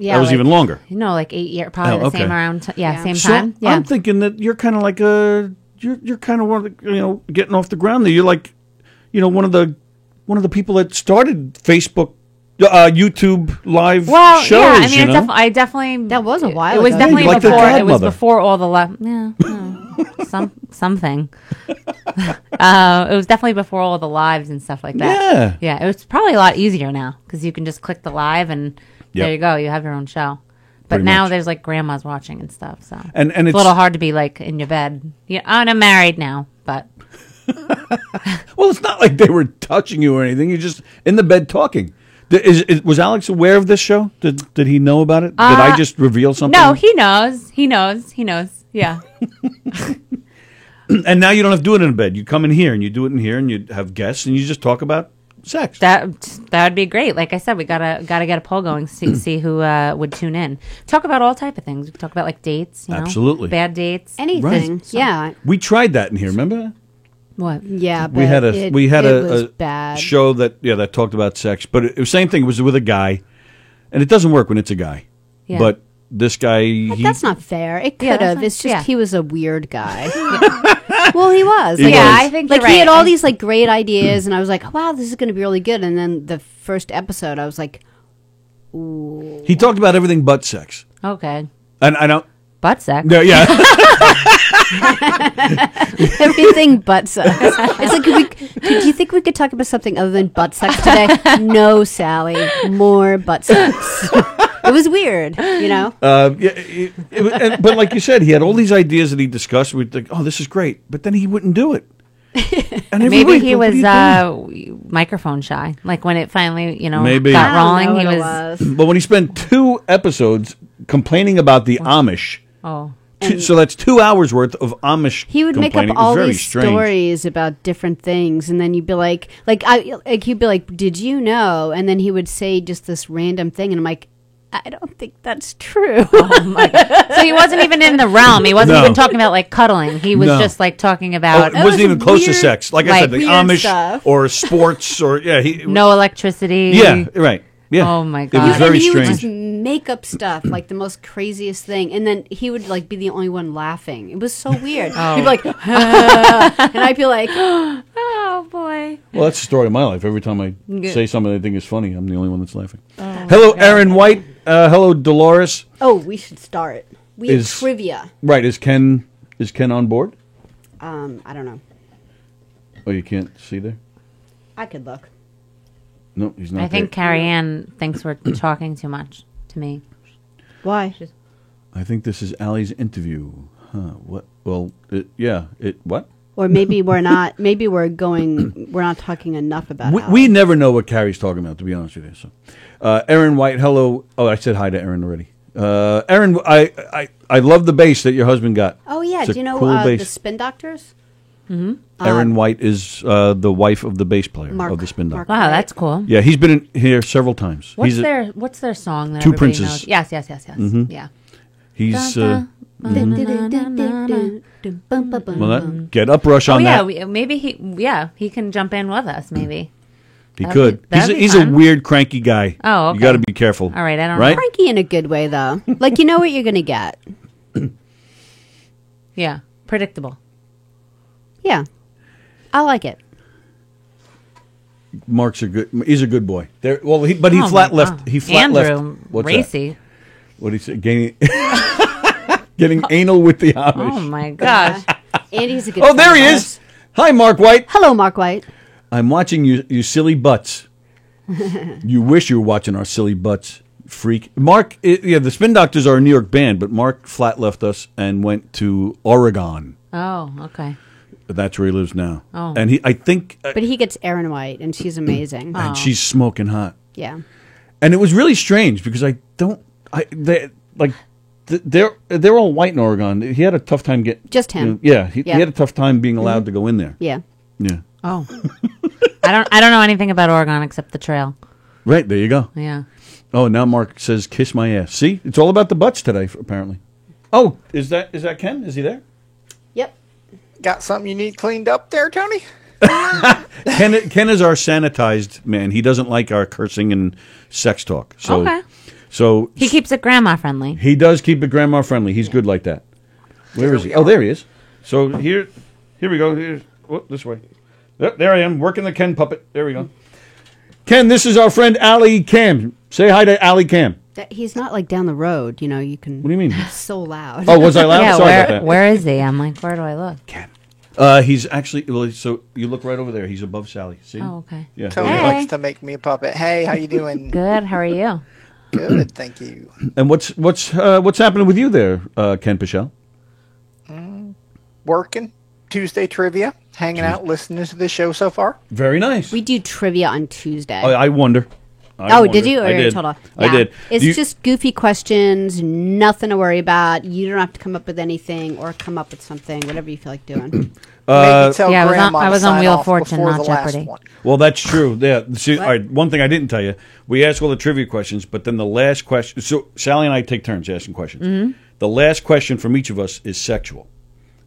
Yeah, that was even longer. Like 8 years, probably the same around. Same so time. Yeah. I'm thinking that you're kind of like you're kind of one of the, getting off the ground there. You're like, one of the people that started Facebook. YouTube live shows. Yeah, I mean, I definitely that was a while. It was ago. definitely like before. It was before all the something. It was definitely before all the lives and stuff like that. Yeah. It was probably a lot easier now because you can just click the live and there you go. You have your own show. But Pretty now much. there's like grandmas watching and stuff. So and it's a little hard to be like in your bed. Yeah, I'm married now, but. Well, it's not like they were touching you or anything. You're just in the bed talking. Was Alex aware of this show? Did he know about it? Did I just reveal something? No, he knows. He knows. Yeah. And now you don't have to do it in bed. You come in here and you do it in here, and you have guests, and you just talk about sex. That would be great. Like I said, we gotta get a poll going, see who would tune in. Talk about all type of things. We can talk about like dates. Absolutely. Bad dates. Anything. Right. Yeah. We tried that in here. Remember? What? Yeah, but we had a bad show that talked about sex, but it was the same thing. It was with a guy, and it doesn't work when it's a guy. Yeah. But this guy, that's not fair. It could have. It's just he was a weird guy. Yeah. Well, he was. He was. I think like you're right. He had all these like great ideas, and I was like, wow, this is going to be really good. And then the first episode, I was like, ooh. He talked about everything but sex. Okay. And I don't. Butt sex. Yeah. Everything but sex. It's like, do you think we could talk about something other than butt sex today? No, Sally. More butt sex. It was weird, you know? But like you said, he had all these ideas that he discussed. We'd think, oh, this is great. But then he wouldn't do it. And every Maybe week, he what was are you doing? microphone shy. Like when it finally, Maybe. got I don't rolling, know he what it was. But when he spent 2 episodes complaining about the Amish, Oh. so that's 2 hours worth of Amish. He would make up complaining. It was all very these strange. stories about different things, and then you'd be like he'd be like, "Did you know?" And then he would say just this random thing, and I'm like, I don't think that's true. Oh my God. So he wasn't even in the realm. He wasn't No. even talking about like cuddling. He was No. just like talking about it wasn't even close to weird- sex. Like I Right. said, the Weird Amish stuff. or sports or no electricity. Yeah, right. Yeah. Oh my It was God. very and he would strange. just make up stuff, like the most craziest thing, and then he would like be the only one laughing. It was so weird. Oh. He'd be like, and I'd be like, Oh boy. Well, that's the story of my life. Every time I Good. say something I think is funny, I'm the only one that's laughing. Hello, Aaron White. Hello, Dolores. "Oh, we should start. We have Is- trivia." Right, is Ken on board? I don't know. Oh, you can't see there? I could look. No, he's not I think there. Carrie Ann thinks we're talking too much to me. Why? I think this is Allie's interview. Huh, what? Well, what? Or maybe we're not. Maybe we're not talking enough about. We never know what Carrie's talking about, to be honest with you. So, Aaron White, hello. Oh, I said hi to Aaron already. Aaron, I love the bass that your husband got. Oh yeah, It's a do you know cool the bass. Spin Doctors? Aaron White is the wife of the bass player Mark- of the Spin Doctors. Wow, that's cool. Yeah, he's been in here several times. What's He's their song that Two everybody Princes. knows? Yes. Mhm. Yeah. He's Dun, well, dun, that, get up, rush Oh on yeah, that. maybe he can jump in with us. Maybe. He That'd could. be- that'd be He's a fun. weird, cranky guy. Oh, okay. You got to be careful. All right, I don't right? know. Cranky in a good way, though. Like you know what you're gonna get. Yeah, predictable. Yeah, I like it. Mark's he's a good boy. There, well, but he Oh, flat my left. God. He flat Andrew, left. What's racy. that? What did he say? Getting anal with the Amish. Oh my gosh. Andy's a good. Oh, there friend he of is. ours. Hi, Mark White. Hello, Mark White. I'm watching you silly butts. You wish you were watching our silly butts, freak. Mark, the Spin Doctors are a New York band, but Mark flat left us and went to Oregon. Oh, okay. That's where he lives now. Oh. And I think, But he gets Erin White, and she's amazing. and she's smoking hot. Yeah. And it was really strange because they're all white in Oregon. He had a tough time getting Just him. He had a tough time being Mm-hmm. allowed to go in there. Yeah. Yeah. Oh. I don't know anything about Oregon except the trail. Right, there you go. Yeah. Oh, now Mark says kiss my ass. See? It's all about the butts today apparently. Oh, is that Ken? Is he there? Yep. Got something you need cleaned up there, Tony? Ken is our sanitized man. He doesn't like our cursing and sex talk. So Okay. So He keeps it grandma friendly. he does keep it grandma friendly. He's good like that. Where is he? Oh, there he is. So here we go. This way. Yep, there I am, working the Ken puppet. There we go. Ken, this is our friend Allie Cam. Say hi to Allie Cam. He's not like down the road. You know, you can. What do you mean? He's so loud. Oh, was I loud? Yeah, Sorry about that. where is he? I'm like, where do I look? He's actually, so you look right over there. He's above Sally. See? Oh, okay. Yeah. Tony Hey. likes to make me a puppet. Hey, how you doing? Good. How are you? Good, thank you. And what's happening with you there, Ken Pichelle? Working. Tuesday trivia. Hanging out, listening to the show so far. Very nice. We do trivia on Tuesday. I wonder. Did you? Or I did. Hold on. I did. It's Do you- just goofy questions, nothing to worry about. You don't have to come up with anything or come up with something, whatever you feel like doing. Maybe tell Yeah, Grandma I to was on sign Wheel of off Fortune, before not the last Jeopardy. one. Well, that's true. Yeah. See, all right, one thing I didn't tell you, we ask all the trivia questions, but then the last question. So Sally and I take turns asking questions. Mhm. The last question from each of us is sexual.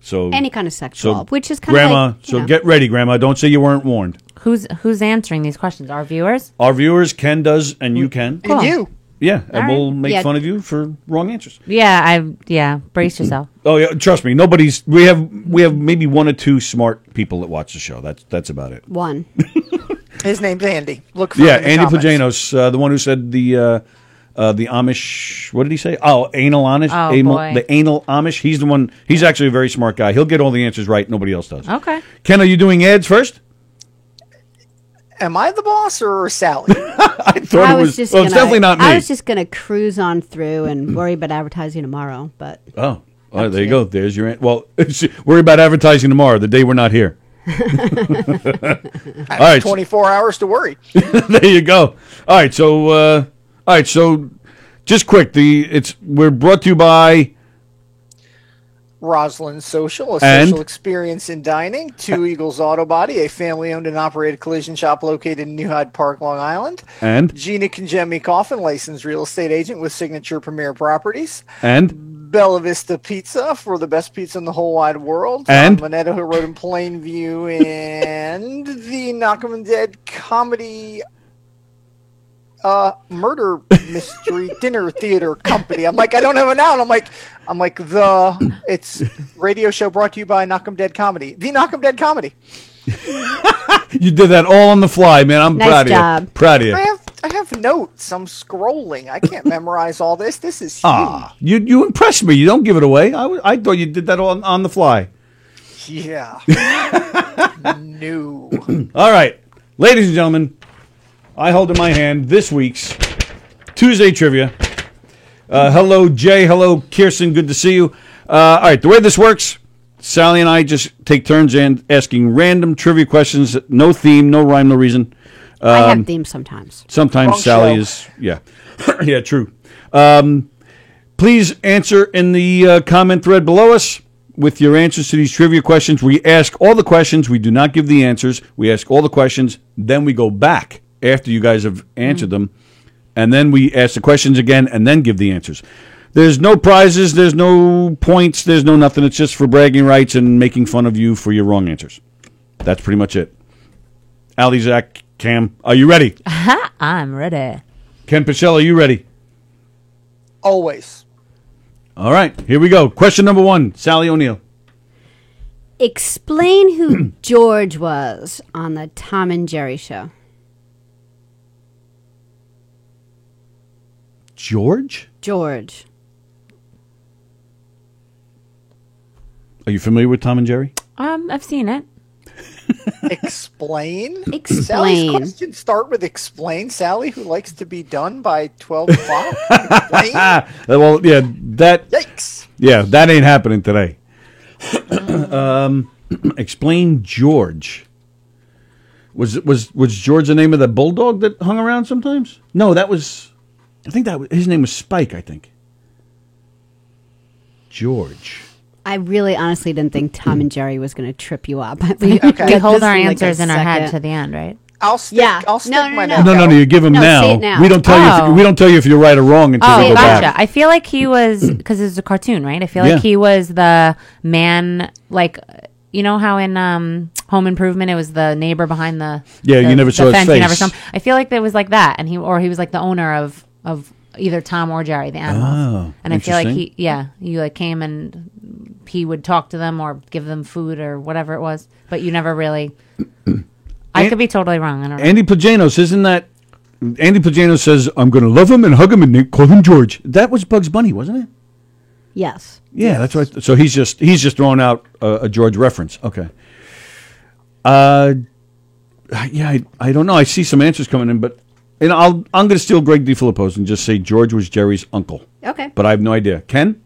So Any kind of sexual, which is kind Grandma. of like, So get ready, Grandma. Don't say you weren't warned. Who's answering these questions? Our viewers? Our viewers, Ken does, and you can. Cool. And you. Yeah, and All we'll right. make Yeah. fun of you for wrong answers. Yeah, brace yourself. Oh yeah, trust me. We have maybe one or two smart people that watch the show. That's about it. one. His name's Andy. Look for Yeah, him in the Andy comments. Plajanos, the one who said the the Amish. What did he say? Oh, anal Amish. Oh, boy. The anal Amish. He's the one. He's actually a very smart guy. He'll get all the answers right. Nobody else does. Okay. Ken, are you doing ads first? Am I the boss or Sally? I thought I it was was. just Well, it's definitely not me. I was just gonna cruise on through and worry about advertising tomorrow, but Oh, well, there you go. There's your. Well, worry about advertising tomorrow, the day we're not here. All right. 24 hours to worry. There you go. All right. So, just quick. We're brought to you by. Roslyn Social, a And? social experience in dining. Two Eagles Auto Body, a family-owned and operated collision shop located in New Hyde Park, Long Island. And? Gina Conjemi Coffin, licensed real estate agent with Signature Premier Properties. And? Bella Vista Pizza for the best pizza in the whole wide world. And? Manetto Road in Plainview. And the Knock 'em Dead Comedy Murder Mystery Dinner Theater Company. I'm like, I don't have a noun. I'm like, it's radio show brought to you by Knock 'em Dead Comedy. The Knock 'em Dead Comedy. You did that all on the fly, man. I'm Nice proud job. of you. Proud of you. I have notes. I'm scrolling. I can't memorize all this. This is huge. Ah, you impressed me. You don't give it away. I thought you did that on the fly. Yeah. No. All right, ladies and gentlemen, I hold in my hand this week's Tuesday trivia. Hello, Jay. Hello, Kirsten. Good to see you. All right, the way this works, Sally and I just take turns and asking random trivia questions. No theme, no rhyme, no reason. I have themes sometimes. Sometimes Wrong Sally show. is, yeah. Yeah, true. Please answer in the comment thread below us with your answers to these trivia questions. We ask all the questions. We do not give the answers. We ask all the questions. Then we go back after you guys have answered them. And then we ask the questions again and then give the answers. There's no prizes. There's no points. There's no nothing. It's just for bragging rights and making fun of you for your wrong answers. That's pretty much it. Ali, Zach, Cam, are you ready? I'm ready. Ken Pichelle, are you ready? Always. All right, here we go. Question number 1, Sally O'Neill. Explain who George was on the Tom and Jerry show. George? George. Are you familiar with Tom and Jerry? I've seen it. Explain? Sally's Explain. question start with explain. Sally, who likes to be done by 12 o'clock. Explain? Well, yeah, that. Yikes. Yeah, that ain't happening today. Explain George. Was George the name of the bulldog that hung around sometimes? No, that was. I think his name was Spike. I think. George. I really honestly didn't think Tom and Jerry was going to trip you up. We Okay. hold our answers in our head to the end, right? I'll stick my neck No, out. you give him No, say now. it now. We don't tell you. Oh. We don't tell you if you're right or wrong until we Oh, go gotcha. back. I feel like he was, because it's a cartoon, right? I feel Yeah. like he was the man, like, you know how in Home Improvement it was the neighbor behind the You never saw his fence, you never face. saw him. I feel like it was like that, and he was like the owner of either Tom or Jerry, the animals. Oh, and I feel like interesting. he like came and he would talk to them or give them food or whatever it was, but you never really. I could be totally wrong. I don't know. Andy Plajanos, isn't that? Andy Plajanos says, "I'm going to love him and hug him and call him George." That was Bugs Bunny, wasn't it? Yes. Yeah, that's right. So he's just throwing out a George reference. Okay. Yeah, I don't know. I see some answers coming in, but I'm going to steal Greg DiFilippo's and just say George was Jerry's uncle. Okay. But I have no idea. Ken?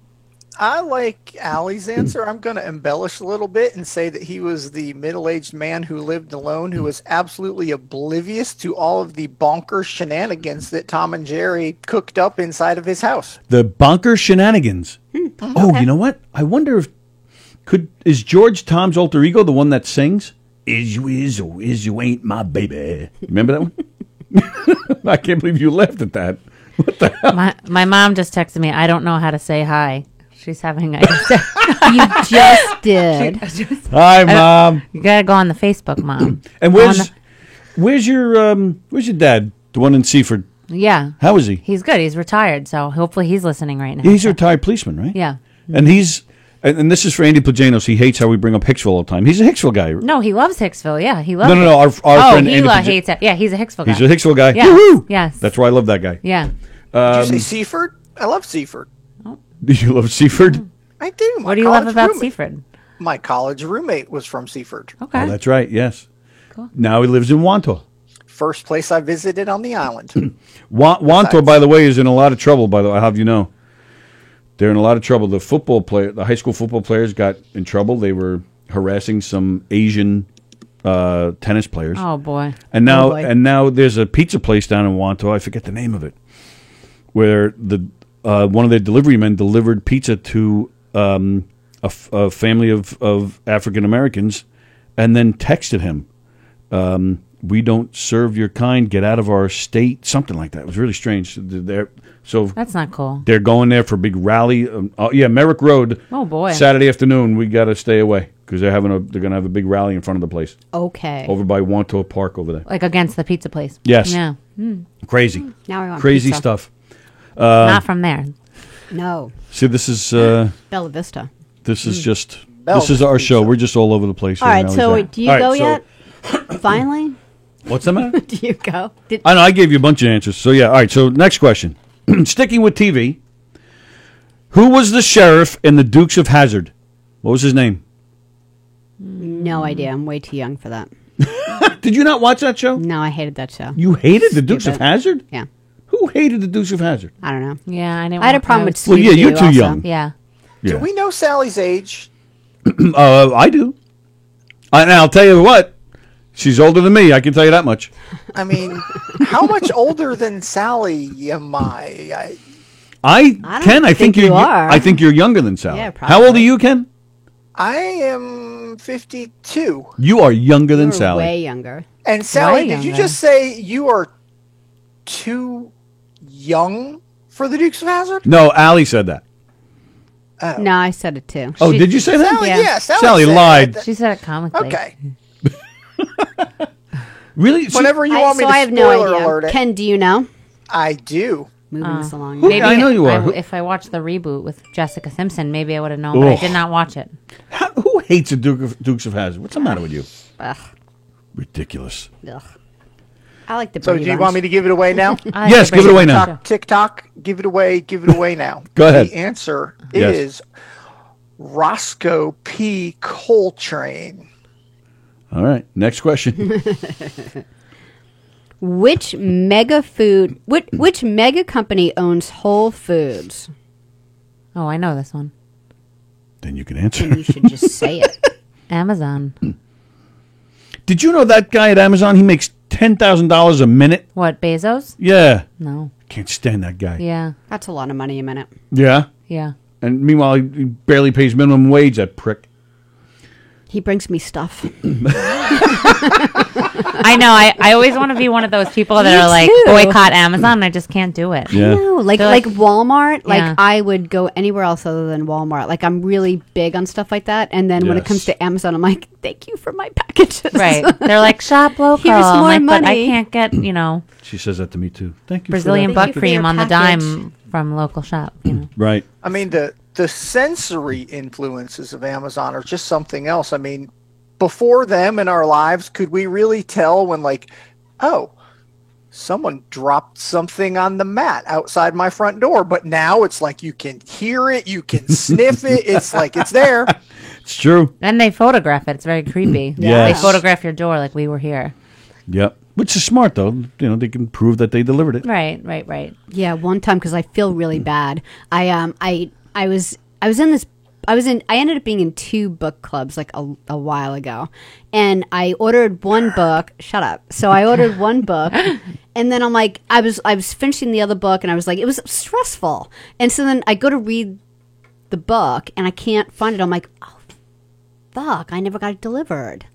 I like Allie's answer. I'm going to embellish a little bit and say that he was the middle-aged man who lived alone, who was absolutely oblivious to all of the bonkers shenanigans that Tom and Jerry cooked up inside of his house. The bonker shenanigans. Oh, you know what? I wonder if is George Tom's alter ego the one that sings? Is you ain't my baby. Remember that one? I can't believe you laughed at that. What the hell? My mom just texted me. I don't know how to say hi. She's having a. You just did. Hi, Mom. You gotta go on the Facebook, Mom. And where's your dad? The one in Seaford. Yeah. How is he? He's good. He's retired, so hopefully he's listening right now. He's a retired policeman, right? Yeah. And and this is for Andy Plajanos. He hates how we bring up Hicksville all the time. He's a Hicksville guy. No, he loves Hicksville. Yeah, he loves. No. Our friend he Andy hates it. Yeah, he's a Hicksville guy. He's a Hicksville guy. Yeah. Woo-hoo! Yes. That's why I love that guy. Yeah. Did you say Seaford? I love Seaford. Do you love Seaford? I do. What do you love about Seaford? My college roommate was from Seaford. Okay. Oh, that's right. Yes. Cool. Now he lives in Wanto. First place I visited on the island. Wanto, by the way, is in a lot of trouble. By the way, I'll have you know, they're in a lot of trouble. The high school football players, got in trouble. They were harassing some Asian tennis players. Oh boy! And now there's a pizza place down in Wanto. I forget the name of it, where one of their delivery men delivered pizza to a family of African Americans, and then texted him, "We don't serve your kind. Get out of our state." Something like that. It was really strange. That's not cool. They're going there for a big rally. Merrick Road. Oh boy! Saturday afternoon. We got to stay away because they're going to have a big rally in front of the place. Okay. Over by Wanto Park over there. Like against the pizza place. Yes. Yeah. Crazy. Now we want crazy pizza. stuff. Not from there. No. See, this is Bella Vista. This is just this is our show. We're just all over the place. All right right. now. So Exactly. do you go yet? Finally. What's the matter? Do you go? I know I gave you a bunch of answers. So yeah. All right. So next question. Sticking with TV. Who was the sheriff in the Dukes of Hazzard? What was his name? No idea. I'm way too young for that. Did you not watch that show? No, I hated that show. You hated the Dukes of Hazzard? Yeah. Who hated the Dukes of Hazzard? I don't know. Yeah, I didn't. I had a problem with Well, yeah, Scooby-Doo you're too also. young. Yeah. Do we know Sally's age? I do. And I'll tell you what. She's older than me. I can tell you that much. I mean, how much older than Sally am I? Ken, I think you are. I think you're younger than Sally. Yeah, How old are you, Ken? I am 52. You are younger than You're Sally. way younger. And Sally, Way did you younger. just say you are too young for the Dukes of Hazzard? No, Allie said that. No, I said it too. Oh, did you say that? Sally, yeah, Sally said lied. that. She said it comically. Okay. Really? Whenever you want me so to I have no spoiler idea. alert it. Ken, do you know? I do. Moving this along. Maybe I know you are. if I watched the reboot with Jessica Simpson, maybe I would have known, but I Ugh. did not watch it. Who hates the Dukes of Hazzard? What's the matter with you? Ugh. Ridiculous. Ugh. I like the So Brady do you Bunch. want me to give it away now? I Yes, like give it away Brady now. Bunch. TikTok, give it away now. Go ahead. The answer Yes. is Roscoe P. Coltrane. All right. Next question. Which mega company owns Whole Foods? Oh, I know this one. Then you can answer. You should just say it. Amazon. Did you know that guy at Amazon? He makes $10,000 a minute. What, Bezos? Yeah. No. Can't stand that guy. Yeah. That's a lot of money a minute. Yeah. Yeah. And meanwhile, he barely pays minimum wage. That prick. He brings me stuff. I know. I always want to be one of those people that Me are like too. boycott Amazon. And I just can't do it. Yeah. No, like They're like Walmart. Like Yeah. I would go anywhere else other than Walmart. Like I'm really big on stuff like that. And then when it comes Yes. to Amazon, I'm like, thank you for my packages. Right. They're like, shop local. Here's I'm more like, but I money. can't get, She says that to me too. Thank you. Brazilian for buck that. for your cream on the package. dime from local shop. You know. Right. I mean, the sensory influences of Amazon are just something else. I mean, before them in our lives, could we really tell when, like, oh, someone dropped something on the mat outside my front door? But now it's like you can hear it, you can sniff it. It's like it's there. It's true. And they photograph it. It's very creepy. Yes. They photograph your door like we were here. Yep. Which is smart though. You know, they can prove that they delivered it. Right. Yeah, one time because I feel really bad. I ended up being in 2 book clubs like a while ago, and I ordered one book. Shut up. So I ordered one book, and then I'm like, I was finishing the other book, and I was like, it was stressful, and so then I go to read the book, and I can't find it. I'm like, oh, fuck, I never got it delivered.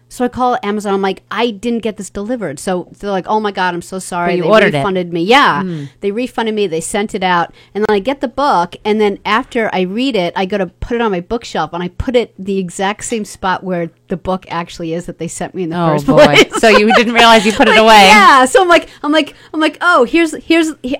So I call Amazon. I'm like, I didn't get this delivered. So they're like, oh my God, I'm so sorry. But you They ordered it. refunded me. Yeah. They refunded me. They sent it out. And then I get the book. And then after I read it, I go to put it on my bookshelf. And I put it the exact same spot where the book actually is that they sent me in the Oh first boy. place. So you didn't realize you put it Like, away. Yeah. So I'm like, oh, here's,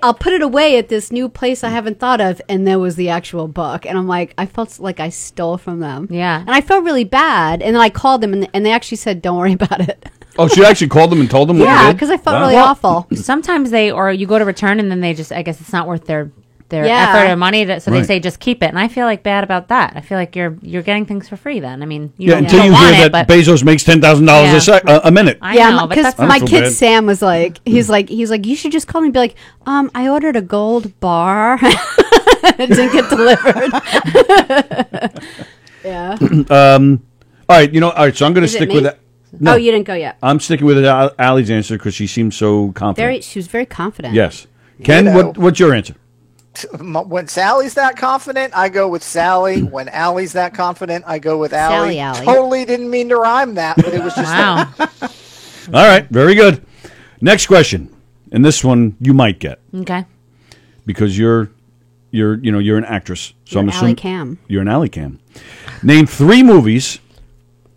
I'll put it away at this new place I haven't thought of. And there was the actual book. And I'm like, I felt like I stole from them. Yeah. And I felt really bad. And then I called them and they actually said, don't worry about it. Oh, she actually called them and told them what you Yeah, did? because I felt Wow. really awful. Sometimes you go to return and then they just, I guess it's not worth their Yeah. effort or money, so they Right. say just keep it. And I feel like bad about that. I feel like you're getting things for free then. I mean, Yeah, don't, until don't you want hear it, that but Bezos makes $10,000 a minute. I Yeah, know, but because that's I my don't feel kid bad. Sam was like, he's like, you should just call me and be like, I ordered a gold bar. It didn't get delivered. Yeah. All right, all right, so I'm going to Is it stick me? with that. Oh, you didn't go yet. I'm sticking with Allie's answer because she seems so confident. She was very confident. Yes. Ken, know. what's your answer? When Sally's that confident, I go with Sally. When Allie's that confident, I go with Allie. Allie. Totally didn't mean to rhyme that, but it was just wow. All right, very good. Next question, and this one you might get Okay. because you're an actress. So You're I'm Allie assuming Cam. you're an Alley Cam. Name 3 movies.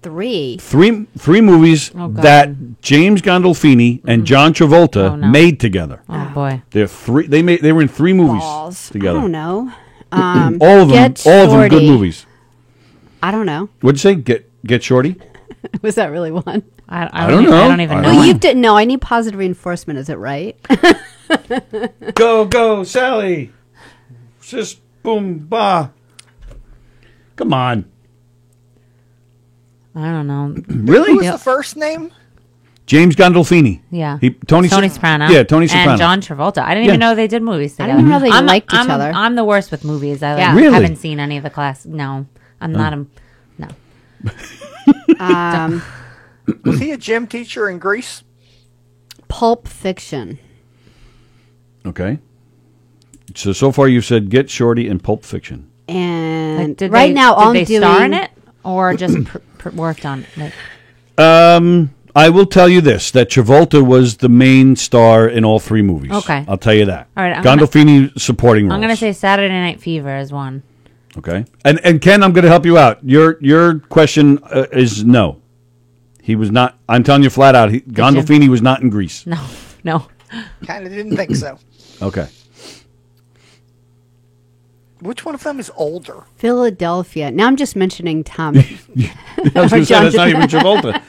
3. Three movies Oh, God. that James Gandolfini and John Travolta Oh, no. made together. Oh boy. They're 3. They were in 3 movies Balls. together. I don't know. All of them. Get All of them good Shorty. movies. I don't know. What'd you say? Get Shorty. Was that really one? I don't know. I don't even I know. don't Well, know. you didn't know. I need positive reinforcement. Is it right? Go, Sally. Sis, boom, ba. Come on. I don't know. Really? Who was the first name? James Gandolfini. Yeah. Tony Soprano. Yeah, Tony Soprano. And John Travolta. I didn't Yeah. even know they did movies I together. didn't know they liked each I'm, other. I'm the worst with movies. I Yeah. Really? haven't seen any of the class. No, I'm not a. No. Was he a gym teacher in Greece? Pulp Fiction. Okay. So far you've said Get Shorty and Pulp Fiction. And Like, did right they, now, all did I'm they doing. star in it or just worked on it? Like, I will tell you this, that Travolta was the main star in all 3 movies. Okay. I'll tell you that. All right, Gandolfini supporting roles. I'm gonna say Saturday Night Fever is one. Okay. And Ken, I'm going to help you out. Your question is no. He was not. I'm telling you flat out. Gandolfini was not in Greece. No. Kind of didn't think so. Okay. Which one of them is older? Philadelphia. Now I'm just mentioning Tom. I was going to say that's not even Travolta.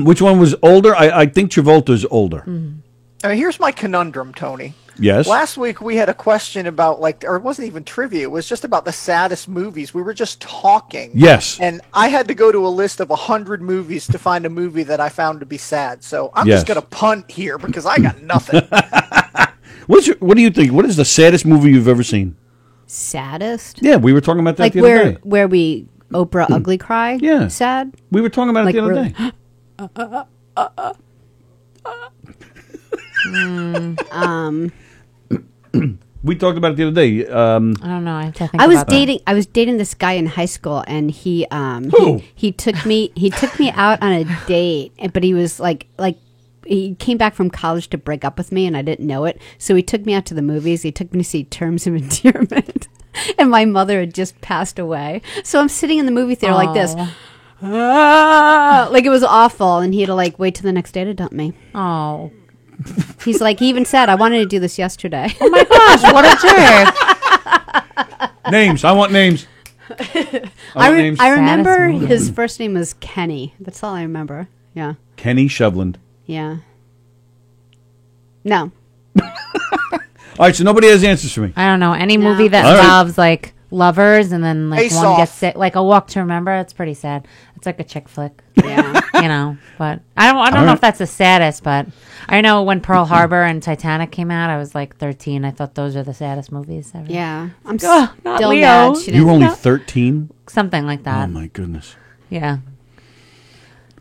Which one was older? I think Travolta's older. I mean, here's my conundrum, Tony. Yes. Last week we had a question about or it wasn't even trivia. It was just about the saddest movies. We were just talking. Yes. And I had to go to a list of 100 movies to find a movie that I found to be sad. So I'm Yes. just going to punt here because I got nothing. What do you think? What is the saddest movie you've ever seen? Saddest? Yeah, we were talking about that Like the other day. where we Oprah ugly cry? Yeah. Sad? We were talking about Like it the other really- day. We talked about it the other day. I don't know. I have to think I was about dating this guy in high school, and he Who? he took me out on a date, but he was like he came back from college to break up with me, and I didn't know it. So he took me out to the movies. He took me to see Terms of Endearment, and my mother had just passed away. So I'm sitting in the movie theater like this. Like it was awful, and he had to like wait till the next day to dump me. Oh. He's like, he even said, "I wanted to do this yesterday." Oh my gosh, what a jerk. Names. I want names. I names. remember Saddest movie. his first name was Kenny. That's all I remember. Yeah. Kenny Shevland. Yeah. No. All right, so nobody has answers for me. I don't know. Any movie that All right. involves like lovers and then like Face one Off. gets sick, like A Walk to Remember. It's pretty sad. It's like a chick flick. Yeah. But I don't know right. if that's the saddest, but I know when Pearl Harbor and Titanic came out, I was like 13. I thought those are the saddest movies ever. Yeah. I'm Oh, not still Leo. mad. She You were didn't- only 13? Something like that. Oh, my goodness. Yeah.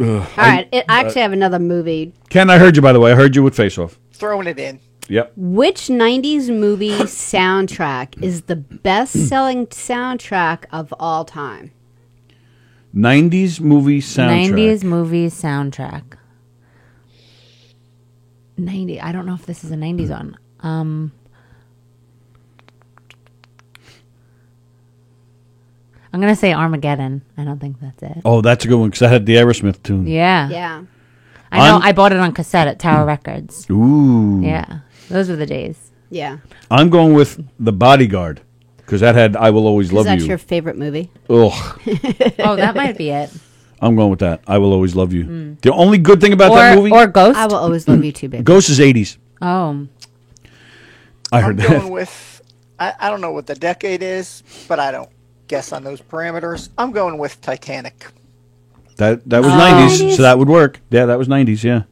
All right. I actually have another movie. Ken, I heard you, by the way. I heard you with Face Off. Throwing it in. Yep. Which 90s movie soundtrack is the best-selling soundtrack of all time? 90s movie soundtrack. 90s movie soundtrack. 90. I don't know if this is a 90s one. I'm going to say Armageddon. I don't think that's it. Oh, that's a good one because I had the Aerosmith tune. Yeah. Yeah. I know. I bought it on cassette at Tower Records. Ooh. Yeah. Those were the days. Yeah. I'm going with The Bodyguard because that had I Will Always Love Is that You. your favorite movie? Ugh. Oh, that might be it. I'm going with that. I Will Always Love You. The only good thing about that movie... Or Ghost. I Will Always Love You Too, baby. Ghost is 80s. Oh. I heard I'm that. going with, I don't know what the decade is, but I don't guess on those parameters. I'm going with Titanic. That was 90s, so that would work. Yeah, that was 90s, yeah.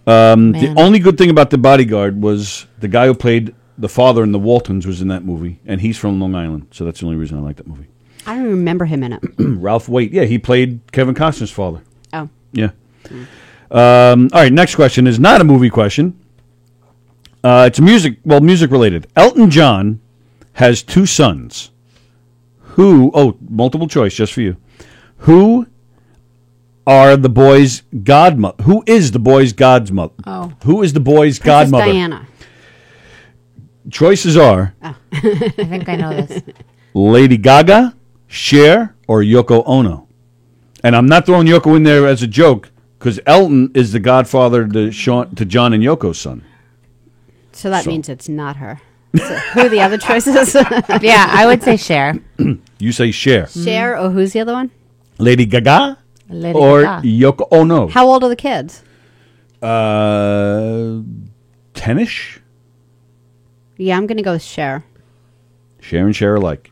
The only good thing about The Bodyguard was the guy who played the father in The Waltons was in that movie, and he's from Long Island, so that's the only reason I like that movie. I don't remember him in it. Ralph Waite. Yeah, he played Kevin Costner's father. Oh. Yeah. All right, next question is not a movie question. It's music related. Elton John has 2 sons. Multiple choice just for you. Who are the boys' godmother? Who is the boy's godmother? Oh. Who is the boy's Princess godmother? Diana. Choices are I think I know this. Lady Gaga, Cher, or Yoko Ono. And I'm not throwing Yoko in there as a joke because Elton is the godfather to John and Yoko's son. So that means it's not her. So who are the other choices? Yeah, I would say Cher. You say Cher. Cher, or who's the other one? Lady Gaga Lady or Gaga. Yoko Ono. How old are the kids? 10-ish? Yeah, I'm going to go with Cher. Cher and Cher alike.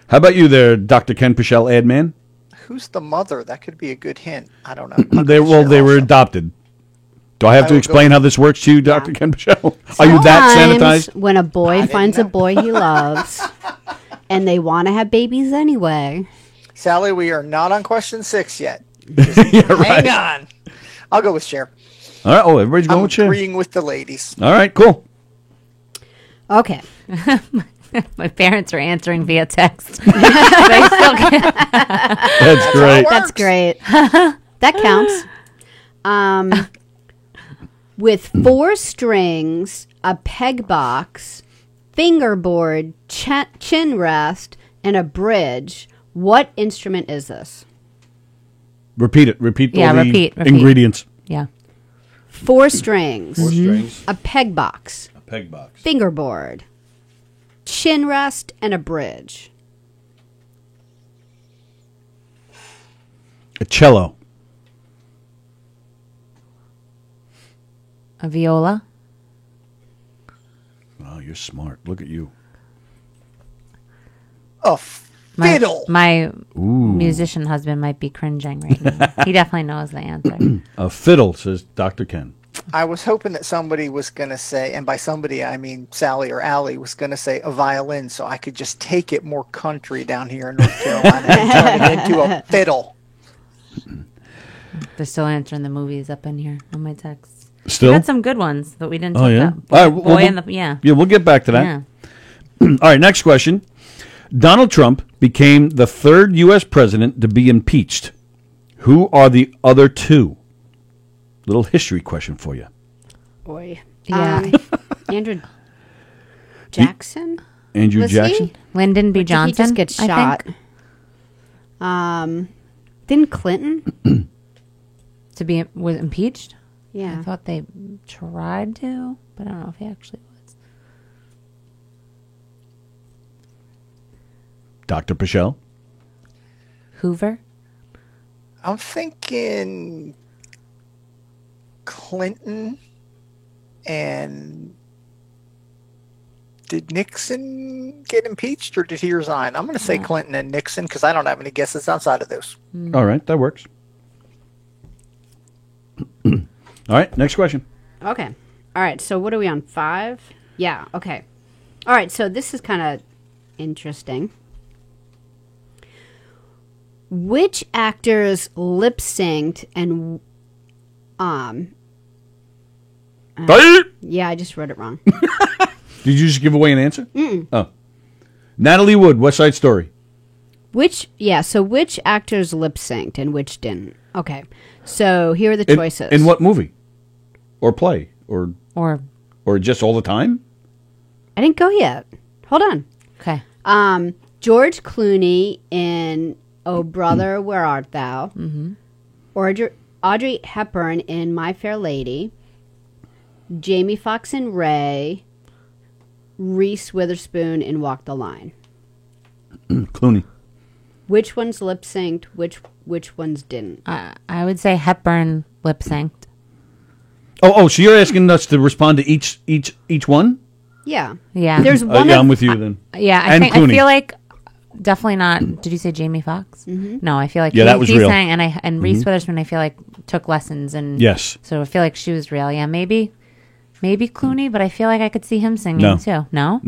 How about you there, Dr. Ken Pichel, ad man? Who's the mother? That could be a good hint. I don't know. They were adopted. Do I have to explain how this works to you, Dr. Ken Pichel? Are you that Sometimes sanitized? when a boy finds a boy he loves and they want to have babies anyway. Sally, we are not on question 6 yet. Yeah, right. Hang on. I'll go with Cher. All right. Oh, everybody's going with Cher. Agreeing with the ladies. All right, cool. Okay. My parents are answering via text. They still can't. That's great. That's great. That counts. With 4 strings, a peg box, fingerboard, chin rest, and a bridge, what instrument is this? Repeat it. Repeat all the repeat. ingredients. Yeah. 4 strings. 4 strings. A peg box. A peg box. Fingerboard. Chin rest and a bridge. A cello. A viola. Oh, you're smart. Look at you. A fiddle. My musician husband might be cringing right now. He definitely knows the answer. A fiddle, says Dr. Ken. I was hoping that somebody was going to say, and by somebody I mean Sally or Allie, was going to say a violin so I could just take it more country down here in North Carolina and turn it into a fiddle. They're still answering the movies up in here on my texts. Still? We had some good ones that we didn't Oh, talk yeah? about. All right, Boy well, and the, yeah. Yeah, we'll get back to that. Yeah. All right, next question. Donald Trump became the 3rd U.S. president to be impeached. Who are the other 2? Little history question for you. Boy. Yeah. Andrew Jackson? Andrew Was Jackson? he? Lyndon B. Or did he Johnson, just get I shot? think. Didn't Clinton? Was impeached? Yeah. I thought they tried to, but I don't know if he actually was. Dr. Pichel? Hoover? I'm thinking Clinton and did Nixon get impeached or did he resign? I'm going to say Clinton and Nixon because I don't have any guesses outside of those. All right, that works. All right, next question. Okay. All right. So what are we on? 5? Yeah. Okay. All right. So this is kind of interesting. Which actors lip synced and yeah, I just wrote it wrong. Did you just give away an answer? Mm-mm. Oh. Natalie Wood, West Side Story. Which actors lip synced and which didn't? Okay. So here are the choices. In what movie? Or play? Or just all the time? I didn't go yet. Hold on. Okay. George Clooney in Oh Brother, Where Art Thou? Mm-hmm. Audrey Hepburn in My Fair Lady. Jamie Foxx in Ray. Reese Witherspoon in Walk the Line. Clooney. Which ones lip synced? Which ones didn't? I would say Hepburn lip synced. Oh, so you're asking us to respond to each one? Yeah. Yeah. There's one. Yeah, I'm with you then. Yeah, And I Clooney. feel like definitely not. Did you say Jamie Foxx? Mm-hmm. No, I feel like Yeah, that was he real. sang, and Reese Mhm. Witherspoon. I feel like took lessons and Yes. So I feel like she was real. Yeah, maybe Clooney, but I feel like I could see him singing No. too. No,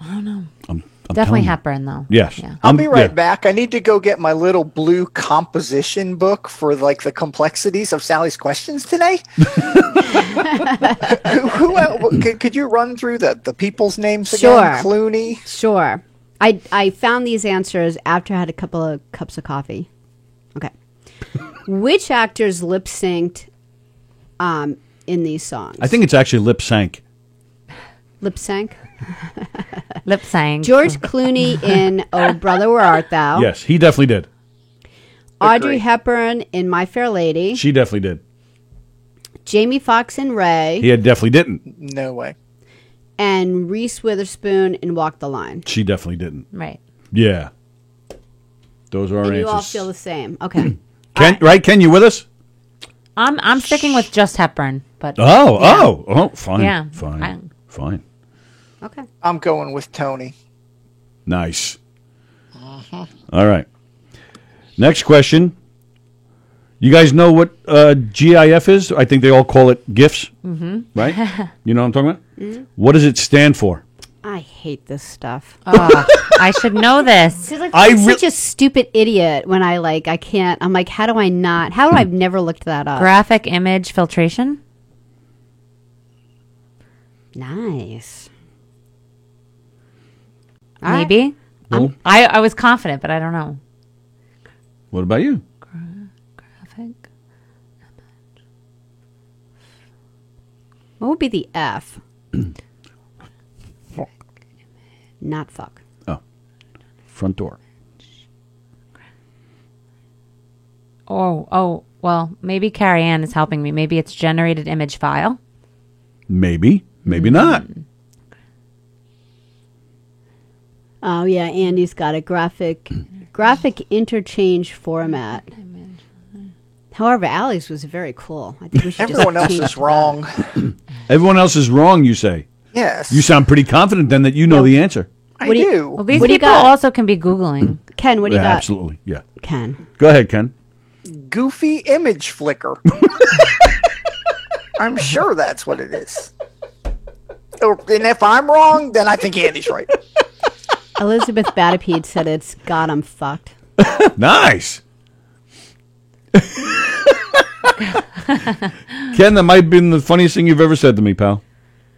I don't know. I'm Definitely telling you. Hepburn though. Yes. Yeah. I'll be right back. I need to go get my little blue composition book for like the complexities of Sally's questions today. Could you run through the people's names again? Sure. Clooney. Sure. I found these answers after I had a couple of cups of coffee. Okay. Which actors lip synced in these songs? I think it's actually lip sync. Lip sync? Lip sync. George Clooney in Oh Brother Where Art Thou? Yes, he definitely did. Audrey Hepburn in My Fair Lady. She definitely did. Jamie Foxx in Ray. He definitely didn't. No way. And Reese Witherspoon in Walk the Line. She definitely didn't. Right. Yeah. Those are our And you answers. all feel the same. Okay. Ken, right? Ken, you with us? I'm sticking with just Hepburn, but Fine. Yeah. Fine. Okay. I'm going with Tony. Nice. All right. Next question. You guys know what GIF is? I think they all call it GIFs, Mhm. right? You know what I'm talking about? Mhm. What does it stand for? I hate this stuff. I should know this. I'm such a stupid idiot when I can't. I'm like, how do I not? How do I've never looked that up? Graphic image filtration. Nice. Maybe. Well, I was confident, but I don't know. what about you? Graphic. What would be the F? Not fuck. Oh. Front door. Oh, well, maybe Carrie Ann is helping me. Maybe it's generated image file. Maybe. Maybe not. Oh yeah, Andy's got a graphic interchange format. However, Allie's was very cool. I think we should Everyone just else change is wrong. Everyone else is wrong, you say? Yes. You sound pretty confident then that you know the answer. What do you- Well, these What do you people got? also can be Googling. Ken, what do you Yeah, got? absolutely. Yeah. Ken. Go ahead, Ken. Goofy image flicker. I'm sure that's what it is. And if I'm wrong, then I think Andy's right. Elizabeth Batapede said it's God, I'm fucked. Nice. Ken, that might have been the funniest thing you've ever said to me, pal.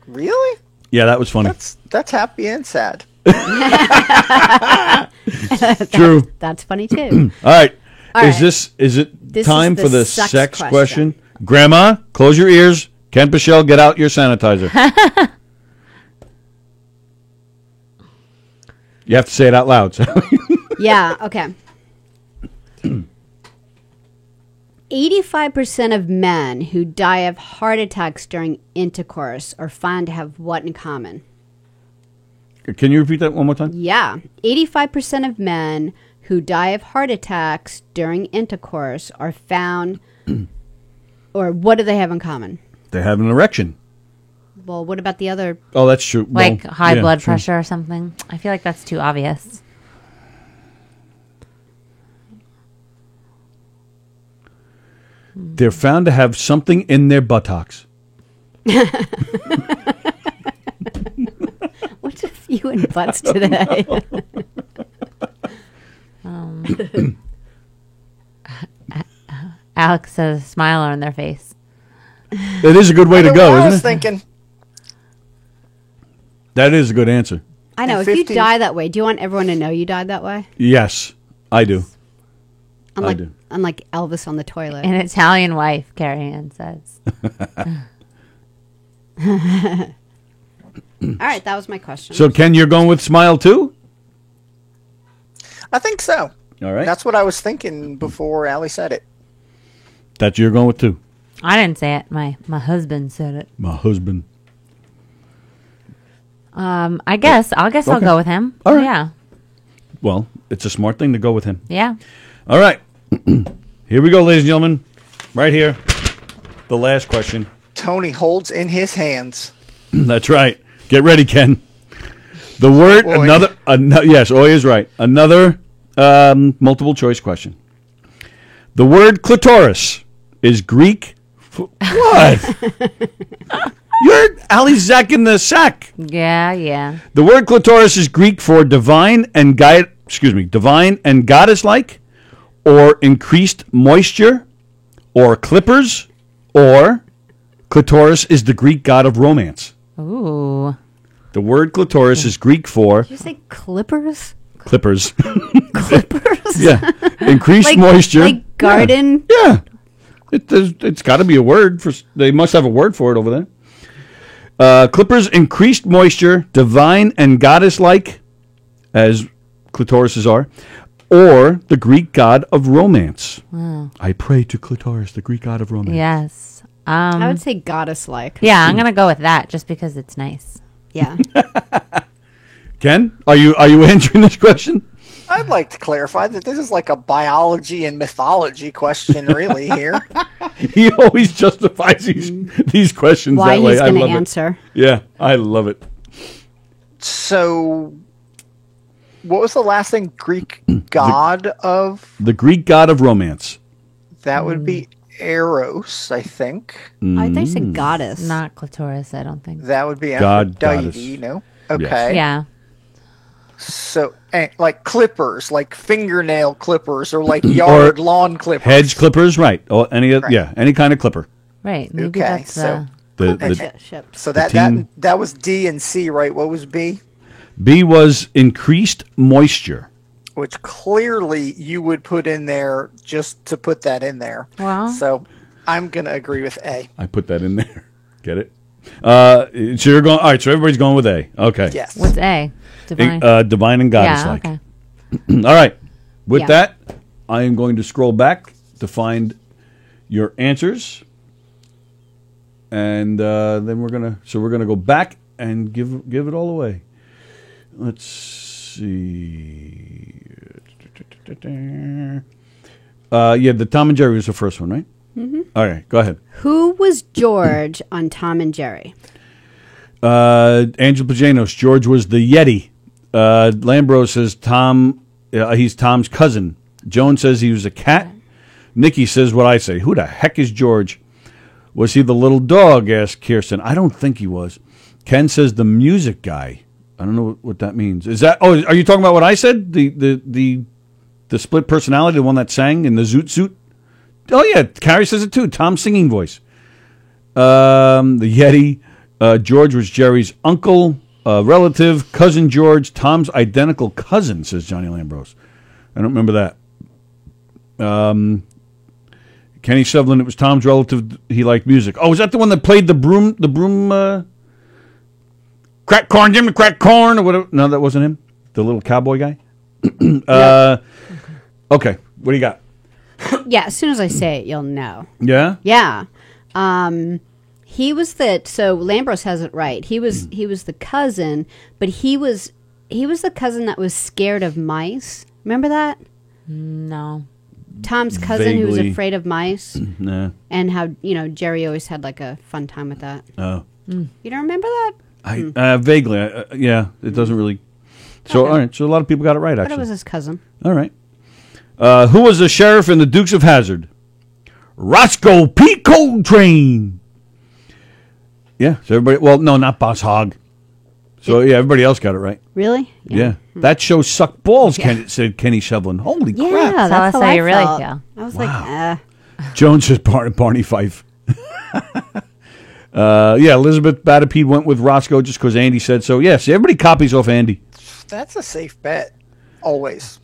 Really? Yeah, that was funny. That's happy and sad. True. That's funny too. All right. All right. Is it This time is for the the sex sex question. question? Grandma, close your ears. Ken Pichelle, get out your sanitizer. You have to say it out loud. Yeah, okay. 85% of men who die of heart attacks during intercourse are found to have what in common? Can you repeat that one more time? Yeah. 85% of men who die of heart attacks during intercourse are found, or what do they have in common? They have an erection. Well, what about the other? Oh, that's true. Like Well, high yeah, blood true. pressure or something. I feel like that's too obvious. They're found to have something in their buttocks. What's with you and butts today? Alex says a smile on their face. It is a good way to go, I isn't was it? thinking. That is a good answer. I know. And If you 15 die that way, do you want everyone to know you died that way? Yes, I do. Unlike, do. unlike Elvis on the toilet. An Italian wife, Carrie Ann says. All right, that was my question. So, Ken, you're going with smile too? I think so. All right. That's what I was thinking before Allie said it. That you're going with too. I didn't say it. My husband said it. My husband. I guess I'll Okay. go with him. All right. Yeah. Well, It's a smart thing to go with him. Yeah. All right. Here we go, ladies and gentlemen. Right here. The last question. Tony holds in his hands. That's right. Get ready, Ken. The word, Oi. yes, Oi is right. Another multiple choice question. The word clitoris is Greek. What? You're Ali Zach in the sack. Yeah. The word clitoris is Greek for divine and goddess-like, or increased moisture, or clippers, or clitoris is the Greek god of romance. Ooh. The word clitoris is Greek for Did you say clippers? clippers. Clippers? Yeah, increased moisture. Like garden? Yeah. It's got to be a word for. They must have a word for it over there. Clippers, increased moisture, divine and goddess-like, as clitorises are, or the Greek god of romance. Wow. I pray to clitoris, the Greek god of romance. Yes. I would say goddess-like. Yeah, I'm gonna go with that just because it's nice. Yeah. Ken, are you answering this question? I'd like to clarify that this is like a biology and mythology question, really, here. He always justifies these questions Why that way. he's I going to love answer. it. Yeah, I love it. So, what was the last thing? Greek god of? The Greek god of romance. That would be Eros, I think. I think it's a goddess. Not clitoris, I don't think. That would be God, goddess. Aphrodite, no? Okay. Yeah. So, like clippers, like fingernail clippers, or like yard lawn clippers. Hedge clippers, right? Or any kind of clipper. Right. Maybe Okay, that's so so the team- that was D and C, right? What was B? B was increased moisture. Which clearly you would put in there just to put that in there. Wow. So I'm gonna agree with A. I put that in there. Get it? So you're going. All right. So everybody's going with A. Okay. Yes. What's A? Divine. Divine and goddess-like. Yeah, All right. With Yeah. that, I am going to scroll back to find your answers, and then we're gonna go back and give it all away. Let's see. The Tom and Jerry was the first one, right? Mm-hmm. All right, go ahead. Who was George on Tom and Jerry? Angel Pajanos. George was the Yeti. Lambro says Tom. He's Tom's cousin. Joan says he was a cat. Nikki says what I say. Who the heck is George? Was he the little dog? Asked Kirsten. I don't think he was. Ken says the music guy. I don't know what that means. Is that? Oh, are you talking about what I said? The split personality, the one that sang in the zoot suit. Oh yeah, Carrie says it too. Tom's singing voice. The Yeti. George was Jerry's uncle, relative, cousin George, Tom's identical cousin, says Johnny Lambros. I don't remember that. Kenny Shevlin, it was Tom's relative. He liked music. Oh, is that the one that played the broom, crack corn, Jimmy crack corn, or whatever? No, that wasn't him. The little cowboy guy. Okay, what do you got? Yeah, as soon as I say it, you'll know. Yeah. Yeah. He was so Lambros has it right. He was the cousin, but he was the cousin that was scared of mice. Remember that? No. Tom's cousin who was Vaguely. afraid of mice. Nah. And how, Jerry always had like a fun time with that. Oh. You don't remember that? Vaguely. Yeah, it doesn't really. So, all right. So a lot of people got it right, But actually. it was his cousin. All right. Who was the sheriff in the Dukes of Hazzard? Roscoe P. Coltrane. Yeah. So everybody. Well, no, not Boss Hogg. So yeah, everybody else got it right. Really? Yeah. That show sucked balls. Said Kenny Shevlin. Holy Yeah, crap! that's how how you I really felt. feel. I was like, Jones says Barney Fife. Elizabeth Batapede went with Roscoe just because Andy said so. Yes, everybody copies off Andy. That's a safe bet. Always.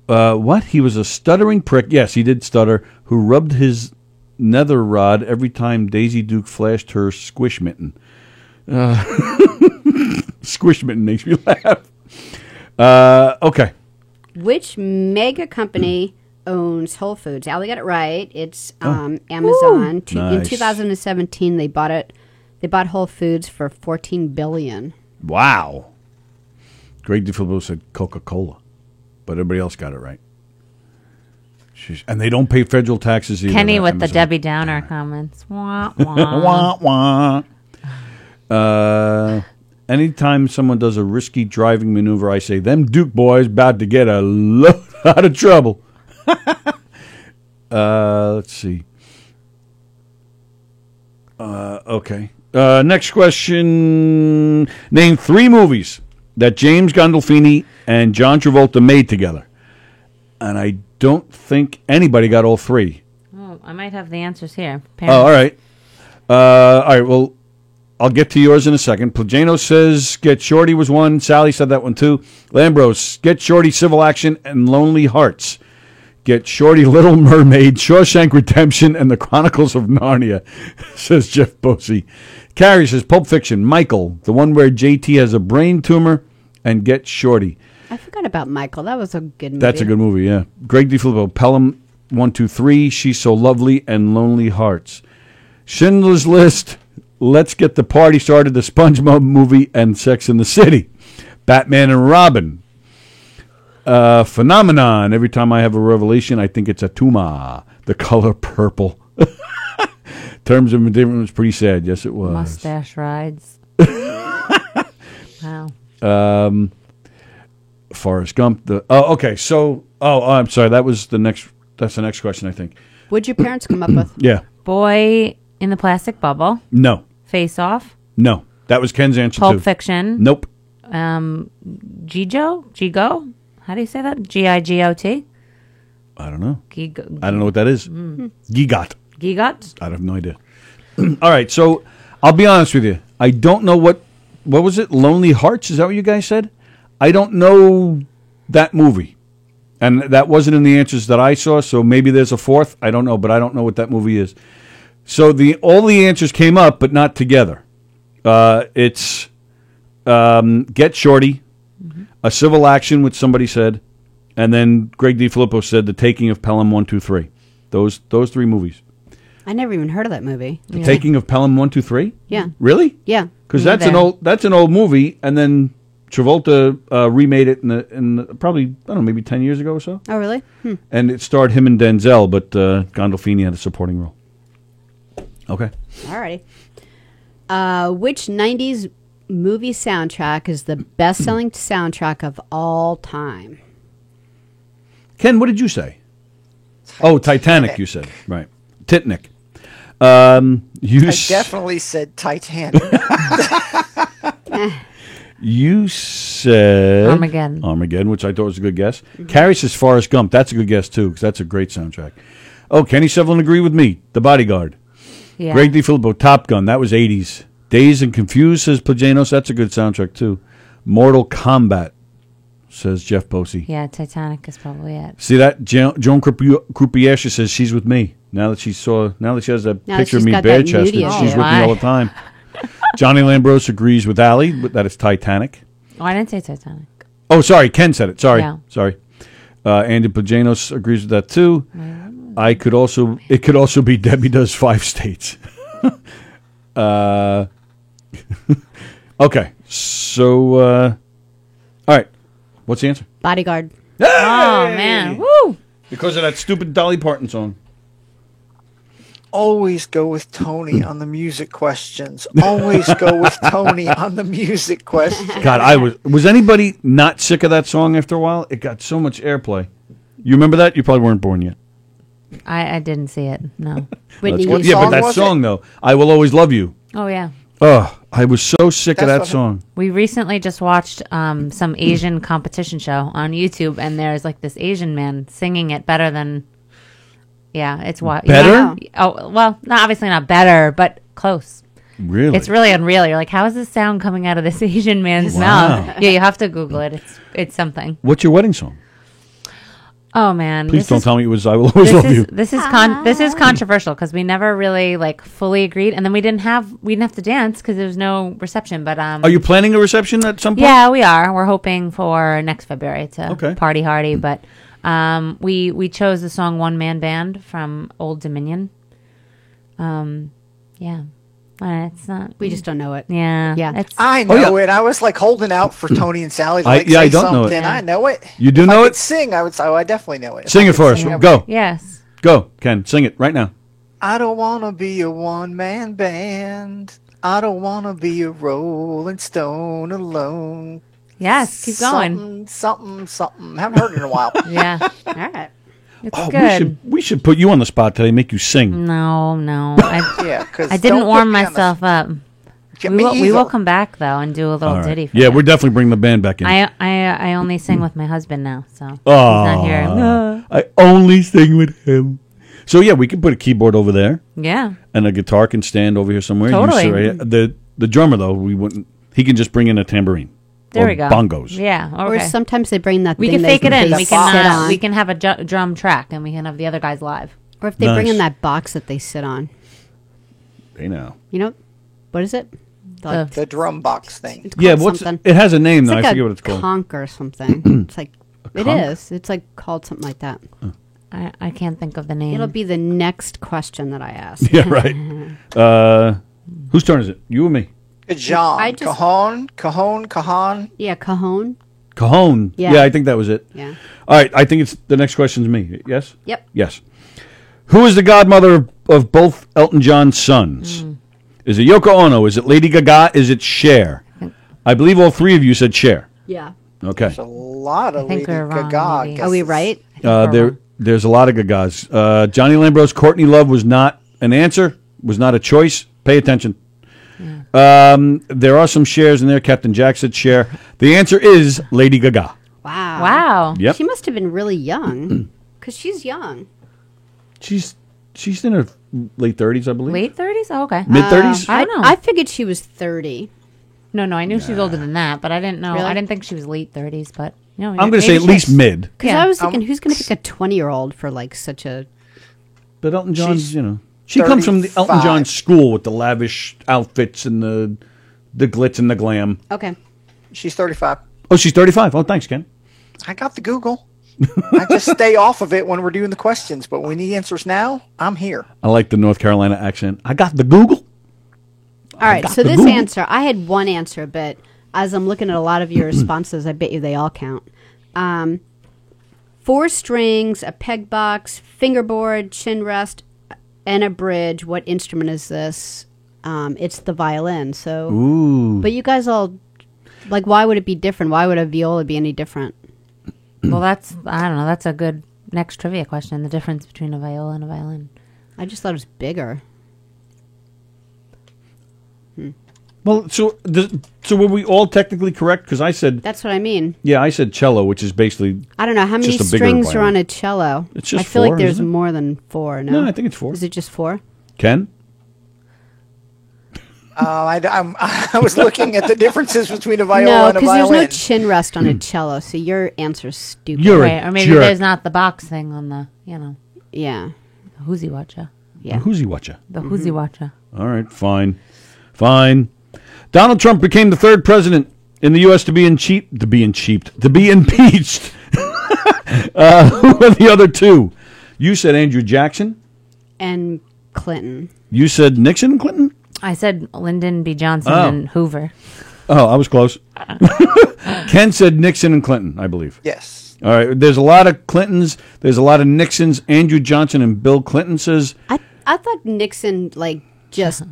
What? He was a stuttering prick. Yes, he did stutter. Who rubbed his nether rod every time Daisy Duke flashed her squish mitten. Squish mitten makes me laugh. Okay. which mega company owns Whole Foods? Allie got it right. It's Amazon. In Nice. 2017, they bought it. They bought Whole Foods for $14 billion. Wow. Greg DeFilippo said Coca-Cola. but everybody else got it right. And they don't pay federal taxes either. Kenny with the Amazon. Debbie Downer comments. Wah, wah. Wah, wah. Anytime someone does a risky driving maneuver, I say, them Duke boys about to get a load out of trouble. Let's see. Okay. Next question. Name 3 movies that James Gandolfini and John Travolta made together. And I don't think anybody got all 3. Oh, I might have the answers here. Oh, all right. All right, well, I'll get to yours in a second. Plagano says Get Shorty was one. Sally said that one too. Lambros, Get Shorty, Civil Action, and Lonely Hearts. Get Shorty, Little Mermaid, Shawshank Redemption, and The Chronicles of Narnia, says Jeff Bosey. Carrie says Pulp Fiction, Michael, the one where JT has a brain tumor, and Get Shorty. I forgot about Michael. That was a good movie. That's a good movie, yeah. Greg DiFilippo, Pelham, 1, 2, 3, She's So Lovely, and Lonely Hearts. Schindler's List, Let's Get the Party Started, the SpongeBob movie, and Sex and the City. Batman and Robin. Phenomenon. Every time I have a revelation, I think it's a Tuma. The Color Purple. Terms of Endearment was pretty sad. Yes, it was. Mustache rides. Wow. Forrest Gump. Okay. So, I'm sorry. That's the next question, I think. What'd your parents come up with? Yeah. Boy in the Plastic Bubble. No. Face Off. No. That was Ken's answer Pulp too. Fiction. Nope. Gigo? How do you say that? Gigot? I don't know. Gigo. I don't know what that is. Gigot. Gigot? I have no idea. All right, so I'll be honest with you. I don't know what was it? Lonely Hearts? Is that what you guys said? I don't know that movie. And that wasn't in the answers that I saw, so maybe there's a 4th. I don't know, but I don't know what that movie is. So all the answers came up, but not together. It's Get Shorty, A Civil Action, which somebody said, and then Greg DiFilippo said The Taking of Pelham 1, 2, 3. Those 3 movies. I never even heard of that movie. The Taking of Pelham 1, 2, 3? Yeah. Really? Yeah. Because that's an old movie, and then Travolta remade it in probably, I don't know, maybe 10 years ago or so. Oh, really? And it starred him and Denzel, but Gandolfini had a supporting role. Okay. Alrighty. Which 90s movie soundtrack is the best-selling soundtrack of all time? Ken, what did you say? Oh, Titanic, you said. Right. Titanic. I definitely said Titanic. You said Armageddon, which I thought was a good guess. Carrie says Forrest Gump. That's a good guess, too, because that's a great soundtrack. Oh, Kenny Sevlin agreed with me. The Bodyguard. Yeah. Greg DiFilippo, Top Gun. That was 80s. Dazed and Confused, says Plajanos. That's a good soundtrack, too. Mortal Kombat, says Jeff Posey. Yeah, Titanic is probably it. See that? Joan Croupier says she's with me. Now that she has that Now picture of she's me got bare that chested, nudie she's with me all the time. Johnny Lambros agrees with Allie that it's Titanic. Oh, I didn't say Titanic. Oh, sorry, Ken said it. Sorry, Yeah. sorry. Andy Plajanos agrees with that too. It could also be Debbie Does 5 States. Okay, so all right, what's the answer? Bodyguard. Oh, man. Woo! Because of that stupid Dolly Parton song. Always go with Tony on the music questions. Always go with Tony on the music questions. God, was anybody not sick of that song after a while? It got so much airplay. You remember that? You probably weren't born yet. I didn't see it. No. Whitney But Houston. that song though, I Will Always Love You. Oh, yeah. Oh, I was so sick of that song. We recently just watched some Asian competition show on YouTube, and there's like this Asian man singing it better than. Yeah, it's what better. Oh well, obviously not better, but close. Really, it's really unreal. You're like, how is this sound coming out of this Asian man's mouth? Yeah, you have to Google it. It's something. What's your wedding song? Oh man! Please don't tell me it was "I Will Always Love You." This is controversial because we never really like fully agreed, and then we didn't have to dance because there was no reception. But are you planning a reception at some point? Yeah, we are. We're hoping for next February to party hardy, but we chose the song "One Man Band" from Old Dominion. Yeah. It's not. We just don't know it. Yeah. Yeah. It's, I know it. I was like holding out for Tony and Sally to like say I don't know it. something. I know it. You do If know I it? could sing, I would say, I definitely know it. Sing If I it for could us. sing, I would. Go. Yes. Go, Ken. Sing it right now. I don't want to be a one-man band. I don't want to be a Rolling Stone alone. Yes, keep going. Something. Haven't heard it in a while. Yeah. All right. It's Oh, good. we should put you on the spot today. Make you sing. No. Yeah, 'cause I didn't don't warm put me on the myself up. Get We me will either. come back though and do a little All right. ditty. For Yeah, you. we're definitely bringing the band back in. I only sing with my husband now, so he's Aw, not here. I only sing with him. So yeah, we could put a keyboard over there. Yeah. And a guitar can stand over here somewhere. Totally. The drummer though, we wouldn't. He can just bring in a tambourine. There or we go. Bongos. Yeah. Or Okay. sometimes they bring that. We thing can they fake it in. they We sit on. can. We can have a drum track, and we can have the other guys live. Or if they bring Nice. in that box that they sit on. They know. You know, what is it? The drum box thing. It's Yeah, called what's something. it has a name though. It's like I forget what it's called. Conch or something. It's like it conch? is. It's like called something like that. I can't think of the name. It'll be the next question that I ask. Yeah, right. Whose turn is it? You or me? John. I just- Cajon. Yeah, cajon. Cajon. Yeah. Yeah, I think that was it. Yeah. All right, I think it's the next question's me. Yes? Yep. Yes. Who is the godmother of both Elton John's sons? Is it Yoko Ono? Is it Lady Gaga? Is it Cher? I believe all three of you said Cher. Yeah. Okay. There's a lot of Lady we're wrong, Gaga. maybe. Are we right? There's a lot of Gagas. Johnny Lambros, Courtney Love was not an answer, was not a choice. Pay attention. There are some shares in there. Captain Jack said Cher. The answer is Lady Gaga. Wow. Wow. Yep. She must have been really young. Because she's young. She's in her late 30s, I believe. Late 30s? Oh, okay. Mid 30s? I don't know. I figured she was 30. No, I knew she was older than that, but I didn't know. Really? I didn't think she was late 30s, but no. I'm going to say at least mid. Because I was thinking, who's going to pick a 20-year-old for like such a... But Elton John's, She's she comes from the Elton 35. John school with the lavish outfits and the glitz and the glam. Okay. She's 35. Oh, she's 35. Oh, thanks, Ken. I got the Google. I just stay off of it when we're doing the questions, but when we need answers now, I'm here. I like the North Carolina accent. I got the Google. All right, got so the this Google. answer, I had one answer, but as I'm looking at a lot of your responses, I bet you they all count. 4 strings, a peg box, fingerboard, chin rest, and a bridge. What instrument is this? It's the violin. So, Ooh. but you guys all, like, why would it be different? Why would a viola be any different? Well, I don't know. That's a good next trivia question. The difference between a viola and a violin. I just thought it was bigger. Well, so were we all technically correct? Because I said, That's what I mean. yeah, I said cello, which is basically I don't know how many just a bigger strings are violin. on a cello. It's just I feel 4, like there's isn't it? more than 4. No, No, I think it's 4. Is it just 4? Ken? I was looking at the differences between a viola No, and a because there's violin. no chin rest on a cello, so your answer's stupid. You're Right, or maybe jerk. there's not the box thing on the, Yeah. Who's-y watcha. Yeah. Who's he watcher? The who's-y watcha. All right, fine. Donald Trump became the 3rd president in the U.S. to be impeached. Who are the other 2? You said Andrew Jackson. And Clinton. You said Nixon and Clinton? I said Lyndon B. Johnson Oh. and Hoover. Oh, I was close. Ken said Nixon and Clinton, I believe. Yes. All right, there's a lot of Clintons. There's a lot of Nixons. Andrew Johnson and Bill Clinton says... I thought Nixon, just,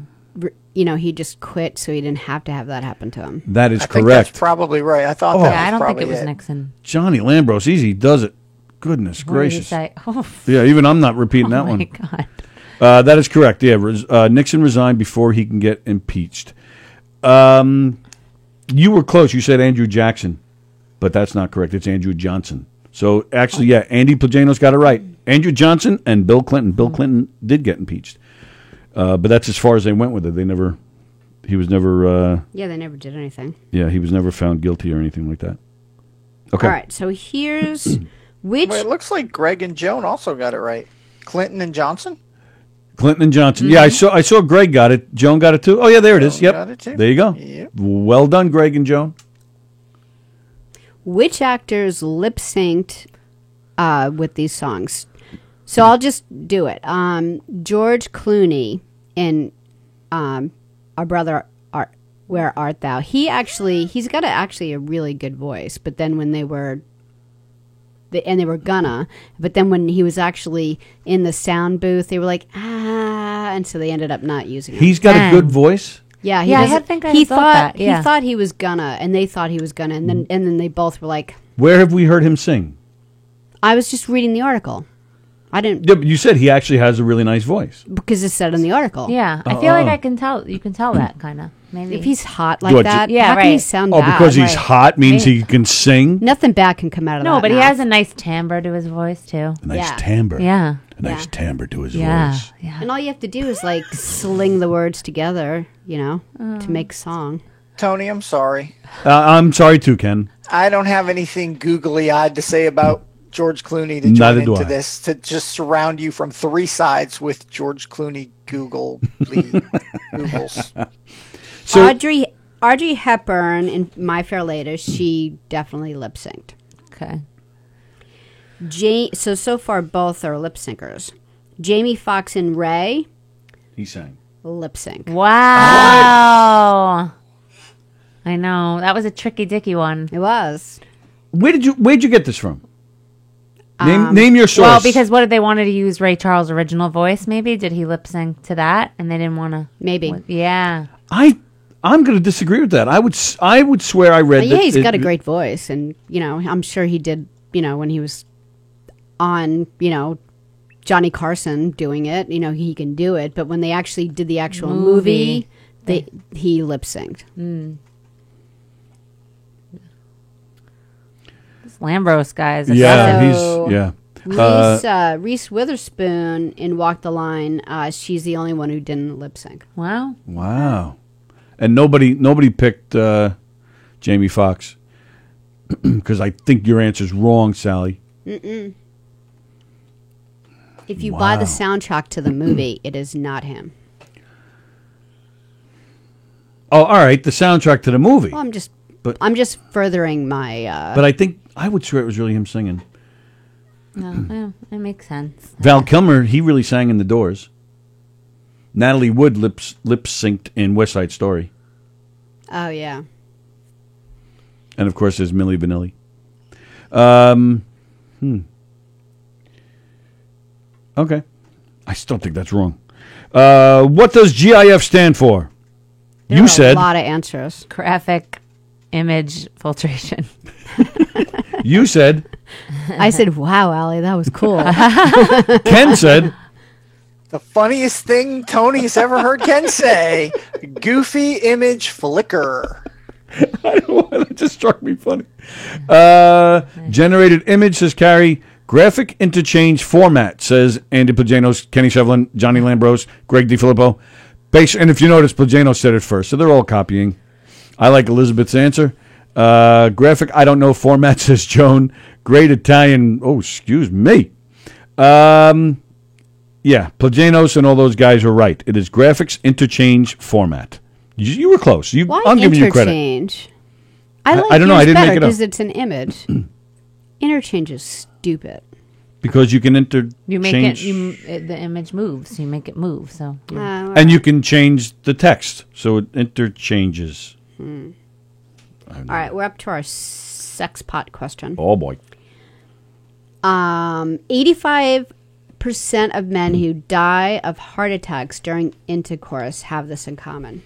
he just quit so he didn't have to have that happen to him. That is I think correct. that's probably right. I thought Oh. that Yeah, I was don't think probably it was Nixon. Johnny Lambros, easy does it. Goodness What did he gracious. say? Oh, Yeah, even I'm not repeating that oh one. my God. That is correct. Yeah, Nixon resigned before he can get impeached. You were close. You said Andrew Jackson, but that's not correct. It's Andrew Johnson. So actually, yeah, Andy Plagano's got it right. Andrew Johnson and Bill Clinton. Bill Clinton did get impeached, but that's as far as they went with it. He was never. Yeah, they never did anything. Yeah, he was never found guilty or anything like that. Okay. All right, so here's which... Well, it looks like Greg and Joan also got it right. Clinton and Johnson? Clinton and Johnson. Yeah, I saw Greg got it. Joan got it too. Oh yeah, there it is. Joan Yep. got it too. There you go. Yep. Well done, Greg and Joan. Which actors lip synced with these songs? So I'll just do it. George Clooney in our brother Art, where art thou? He's got a really good voice, but then when they were gonna, but then when he was actually in the sound booth, they were like, and so they ended up not using him. He's got a good voice. Yeah, he thought he thought he was gonna, and they thought he was gonna, and then they both were like, Where have we heard him sing? I was just reading the article. I didn't. Yeah, but you said he actually has a really nice voice. Because it's said in the article. Yeah, I feel like I can tell. You can tell that kind of maybe if he's hot like What, that. yeah, how can he right. sound Oh, bad? because he's hot means he can sing. Nothing bad can come out of that. No, but he mouth. has a nice timbre to his voice too. A nice timbre. Yeah. A nice timbre to his Yeah. voice. Yeah. And all you have to do is like sling the words together, to make song. Tony, I'm sorry. I'm sorry too, Ken. I don't have anything googly-eyed to say about George Clooney to Neither join do into I. this, to just surround you from three sides with George Clooney Googles. So- Audrey Hepburn in My Fair Lady, she definitely lip synced. Okay. So far both are lip syncers. Jamie Foxx and Ray He sang. lip sync. Wow. I know that was a tricky dicky one. It was. Where'd you get this from? Name your source. Well, because what did they wanted to use Ray Charles' original voice? Maybe did he lip sync to that, and they didn't want to? Maybe. Yeah. I'm going to disagree with that. I would swear I read. Yeah, he's got a great voice, and I'm sure he did. When he was on, Johnny Carson doing it, he can do it. But when they actually did the actual movie, he lip synced. This Lambros guy is Reese Witherspoon in Walk the Line. She's the only one who didn't lip sync. Wow. And nobody picked Jamie Foxx because I think your answer's wrong, Sally. Mm-mm. If you buy the soundtrack to the movie, it is not him. Oh, all right, the soundtrack to the movie. Well, I'm just furthering my. But I think I would swear it was really him singing. No, it makes sense. Val Kilmer, he really sang in The Doors. Natalie Wood lip synced in West Side Story. Oh yeah. And of course, there's Milli Vanilli. Okay. I still think that's wrong. What does GIF stand for? There are a lot of answers. Graphic image filtration. You said. I said, "Wow, Allie, that was cool." Ken said. The funniest thing Tony's ever heard Ken say: goofy image flicker. I don't know why that just struck me funny. Generated image, says Carrie. Graphic interchange format, says Andy Pajanos, Kenny Shevlin, Johnny Lambros, Greg DiFilippo. And if you notice, Pajanos said it first, so they're all copying. I like Elizabeth's answer. Graphic, I don't know, format, says Joan. Great Italian, excuse me. Yeah, Pajanos and all those guys are right. It is graphics interchange format. You were close. Why I'm giving you credit. Interchange? I don't know. I didn't make it up. because it's an image. Interchange is stupid. Because you can interchange. You make it. The image moves. You make it move. So. And you can change the text, so it interchanges. All right, we're up to our sex pot question. Oh boy. 85% of men who die of heart attacks during intercourse have this in common.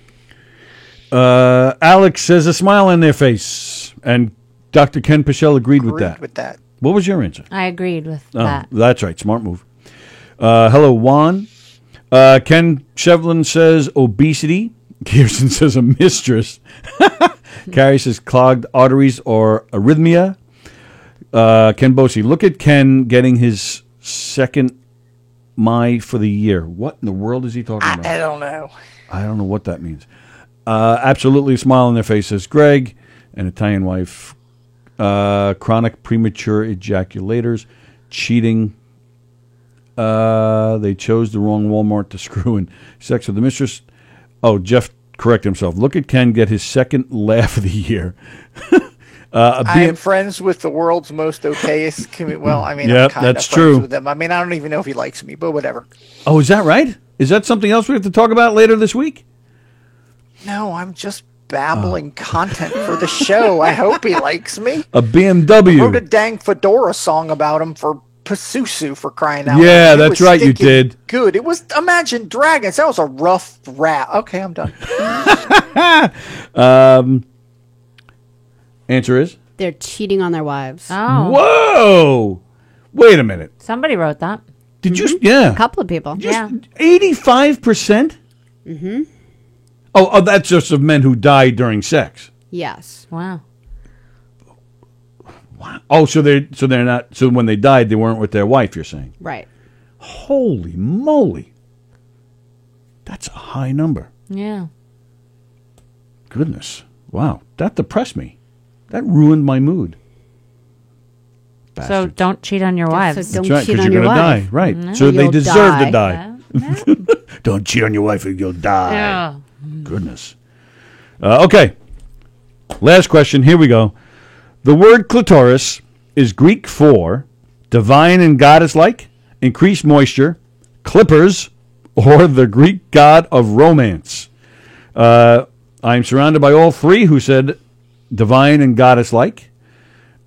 Alex says a smile on their face, and Dr. Ken Pichelle agreed with that. What was your answer? I agreed with that. That's right. Smart move. Hello, Juan. Ken Shevlin says obesity. Kirsten says a mistress. Carrie says clogged arteries or arrhythmia. Ken Bosey, look at Ken getting his second for the year. What in the world is he talking about? I don't know. I don't know what that means. Absolutely a smile on their face, says Greg. An Italian wife. Chronic premature ejaculators. Cheating. They chose the wrong Walmart to screw in. Sex with the mistress. Oh, Jeff correct himself. Look at Ken get his second laugh of the year. I am friends with the world's most okayest. Well, I mean, Yep, I'm kind of that's friends true. with them. I mean, I don't even know if he likes me, but whatever. Oh, is that right? Is that something else we have to talk about later this week? No, I'm just babbling content for the show. I hope he likes me. A BMW. I wrote a dang Fedora song about him for Pasusu, for crying out loud. Yeah, It that's was right, you stinking did. Good. It was Imagine Dragons. That was a rough rap. Okay, I'm done. Answer is? They're cheating on their wives. Oh. Whoa! Wait a minute. Somebody wrote that. Did you? Yeah. A couple of people. Yeah. 85%? Mm-hmm. Oh, that's just of men who died during sex. Yes. Wow. Oh, so they're not. So when they died, they weren't with their wife. You're saying? Right. Holy moly! That's a high number. Yeah. Goodness! Wow, that depressed me. That ruined my mood. So don't cheat on your wives. So don't That's right, cheat 'cause on you're your gonna wife. die. Right. No. So they You'll deserve to die. die. Don't cheat on your wife or you'll die. Yeah. Goodness. Okay. Last question. Here we go. The word clitoris is Greek for divine and goddess-like, increased moisture, clippers, or the Greek god of romance. I'm surrounded by all three who said divine and goddess-like.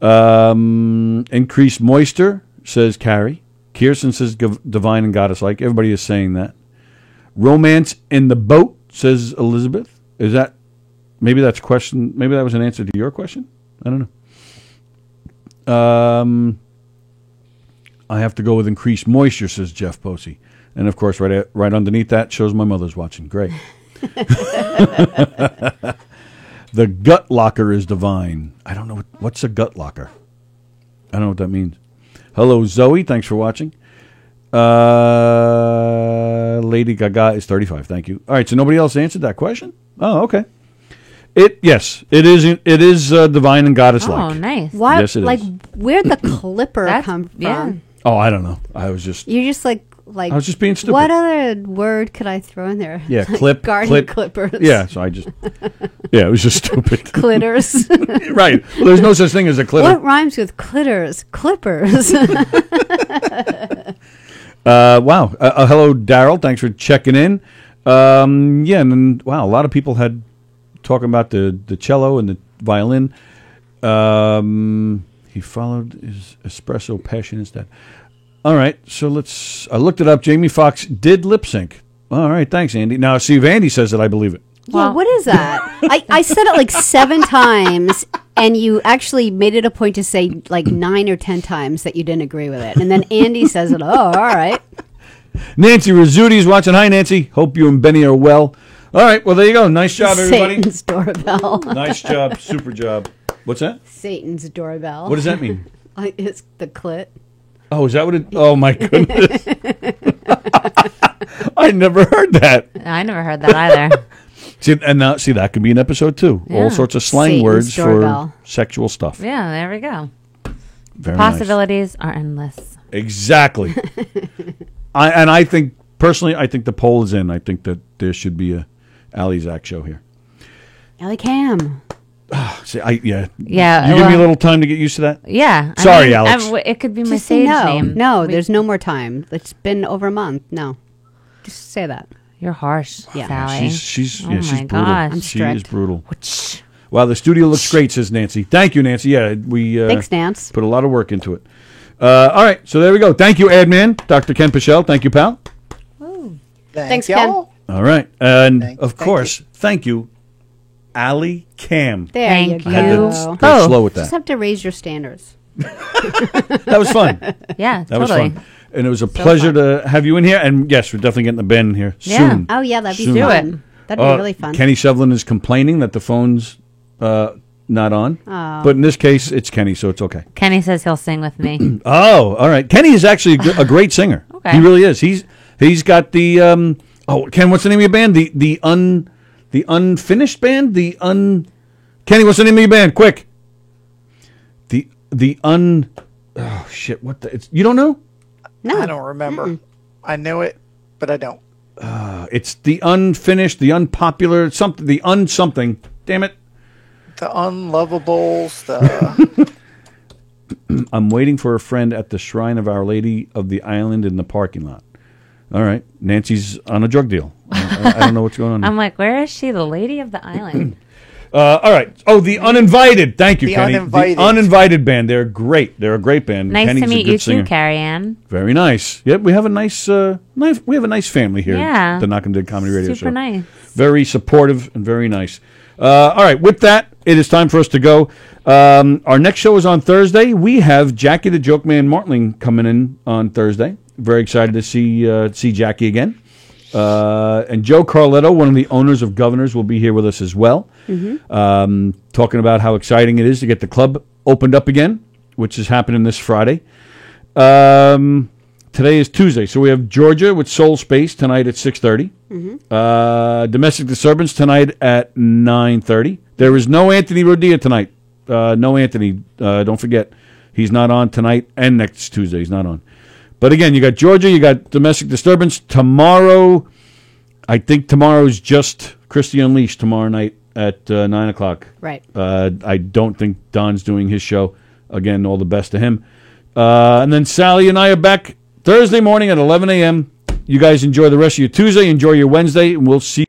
Increased moisture, says Carrie. Kirsten says divine and goddess-like. Everybody is saying that. Romance in the boat, says Elizabeth. Is that, maybe that's a question, maybe that was an answer to your question? I don't know. I have to go with increased moisture, says Jeff Posey. And of course, right underneath that shows my mother's watching. Great. The gut locker is divine. I don't know. What's a gut locker? I don't know what that means. Hello, Zoe. Thanks for watching. Lady Gaga is 35. Thank you. All right. So nobody else answered that question? Oh, okay. Yes, it is divine and goddess-like. Oh, nice. Why? Yes, it like, is. where'd the clipper come from? Yeah. Oh, I don't know. I was just. You're just like. I was just being stupid. What other word could I throw in there? Yeah, Like garden clippers. Yeah, so I just. Yeah, it was just stupid. Clitters. Right. Well, there's no such thing as a clitter. What rhymes with clitters? Clippers. Wow. Hello, Daryl. Thanks for checking in. Yeah, and then, wow, a lot of people had talking about the cello and the violin. He followed his espresso passion instead. All right, so I looked it up. Jamie Foxx did lip sync. All right, thanks, Andy. Now, see, if Andy says it, I believe it. Yeah, what is that? I said it like 7 times, and you actually made it a point to say like 9 or 10 times that you didn't agree with it. And then Andy says it. Oh, all right. Nancy Rizzuti is watching. Hi, Nancy. Hope you and Benny are well. All right, well, there you go. Nice job, everybody. Satan's doorbell. Nice job. Super job. What's that? Satan's doorbell. What does that mean? It's the clit. Oh, is that what it... Oh, my goodness. I never heard that. I never heard that either. See, that could be an episode, too. Yeah. All sorts of slang Satan's words doorbell. for sexual stuff. Yeah, there we go. Very nice. Possibilities are endless. Exactly. I think, personally, I think the poll is in. I think that there should be a Ali Zach show here. Ellie Cam. See, Yeah, You give me a little time to get used to that? Yeah. Sorry, Alex. It could be my Just say stage no. name. No, there's no more time. It's been over a month. No. Just say that. You're harsh, Yeah. Sally. She's oh she's my brutal. gosh. I'm She is strict. brutal. Wow, the studio looks great, says Nancy. Thank you, Nancy. Yeah, we Thanks, Nance. put a lot of work into it. All right, so there we go. Thank you, Adman, Dr. Ken Pichelle. Thank you, pal. Thanks, y'all. All right, and of course, thank you, Ali Cam. There Thank you I had to go. go slow with Just that. have to raise your standards. That was fun. Yeah, That was totally. fun. And it was a pleasure to have you in here. And yes, we're definitely getting the band in here Yeah. soon. Oh, yeah, that'd be Soon. fun. That'd be really fun. Kenny Shevlin is complaining that the phone's not on. Oh. But in this case, it's Kenny, so it's okay. Kenny says he'll sing with me. Oh, all right. Kenny is actually a great singer. Okay. He really is. He's got the Ken, what's the name of your band? The unfinished band? Kenny, what's the name of your band? Quick. Oh shit, you don't know? No. I don't remember. I know it, but I don't. It's the unfinished, the unpopular, something, the unsomething. Damn it. The Unlovables, the... I'm waiting for a friend at the Shrine of Our Lady of the Island in the parking lot. All right. Nancy's on a drug deal. I don't know what's going on. I'm like, where is she? The lady of the island. All right. Oh, the Uninvited. Thank you, The Kenny. Uninvited. The Uninvited band. They're great. They're a great band. Nice Kenny's to a meet good you singer. too, Carrie Ann. Very nice. Yep, we have a nice family here Yeah. at the Knock 'em Dead Comedy Radio Show. Super nice. Very supportive and very nice. All right, with that, it is time for us to go. Our next show is on Thursday. We have Jackie the Joke Man Martling coming in on Thursday. Very excited to see Jackie again. And Joe Carletto, one of the owners of Governors, will be here with us as well. Talking about how exciting it is to get the club opened up again, which is happening this Friday. Today is Tuesday, so we have Georgia with Soul Space tonight at 6:30. Domestic Disturbance tonight at 9:30. There is no Anthony Rodia tonight. No Anthony. Don't forget, he's not on tonight and next Tuesday. He's not on. But again, you got Georgia, you got Domestic Disturbance. Tomorrow, I think tomorrow's just Christie Unleashed tomorrow night at 9 o'clock. Right. I don't think Don's doing his show. Again, all the best to him. And then Sally and I are back Thursday morning at 11 a.m. You guys enjoy the rest of your Tuesday. Enjoy your Wednesday, and we'll see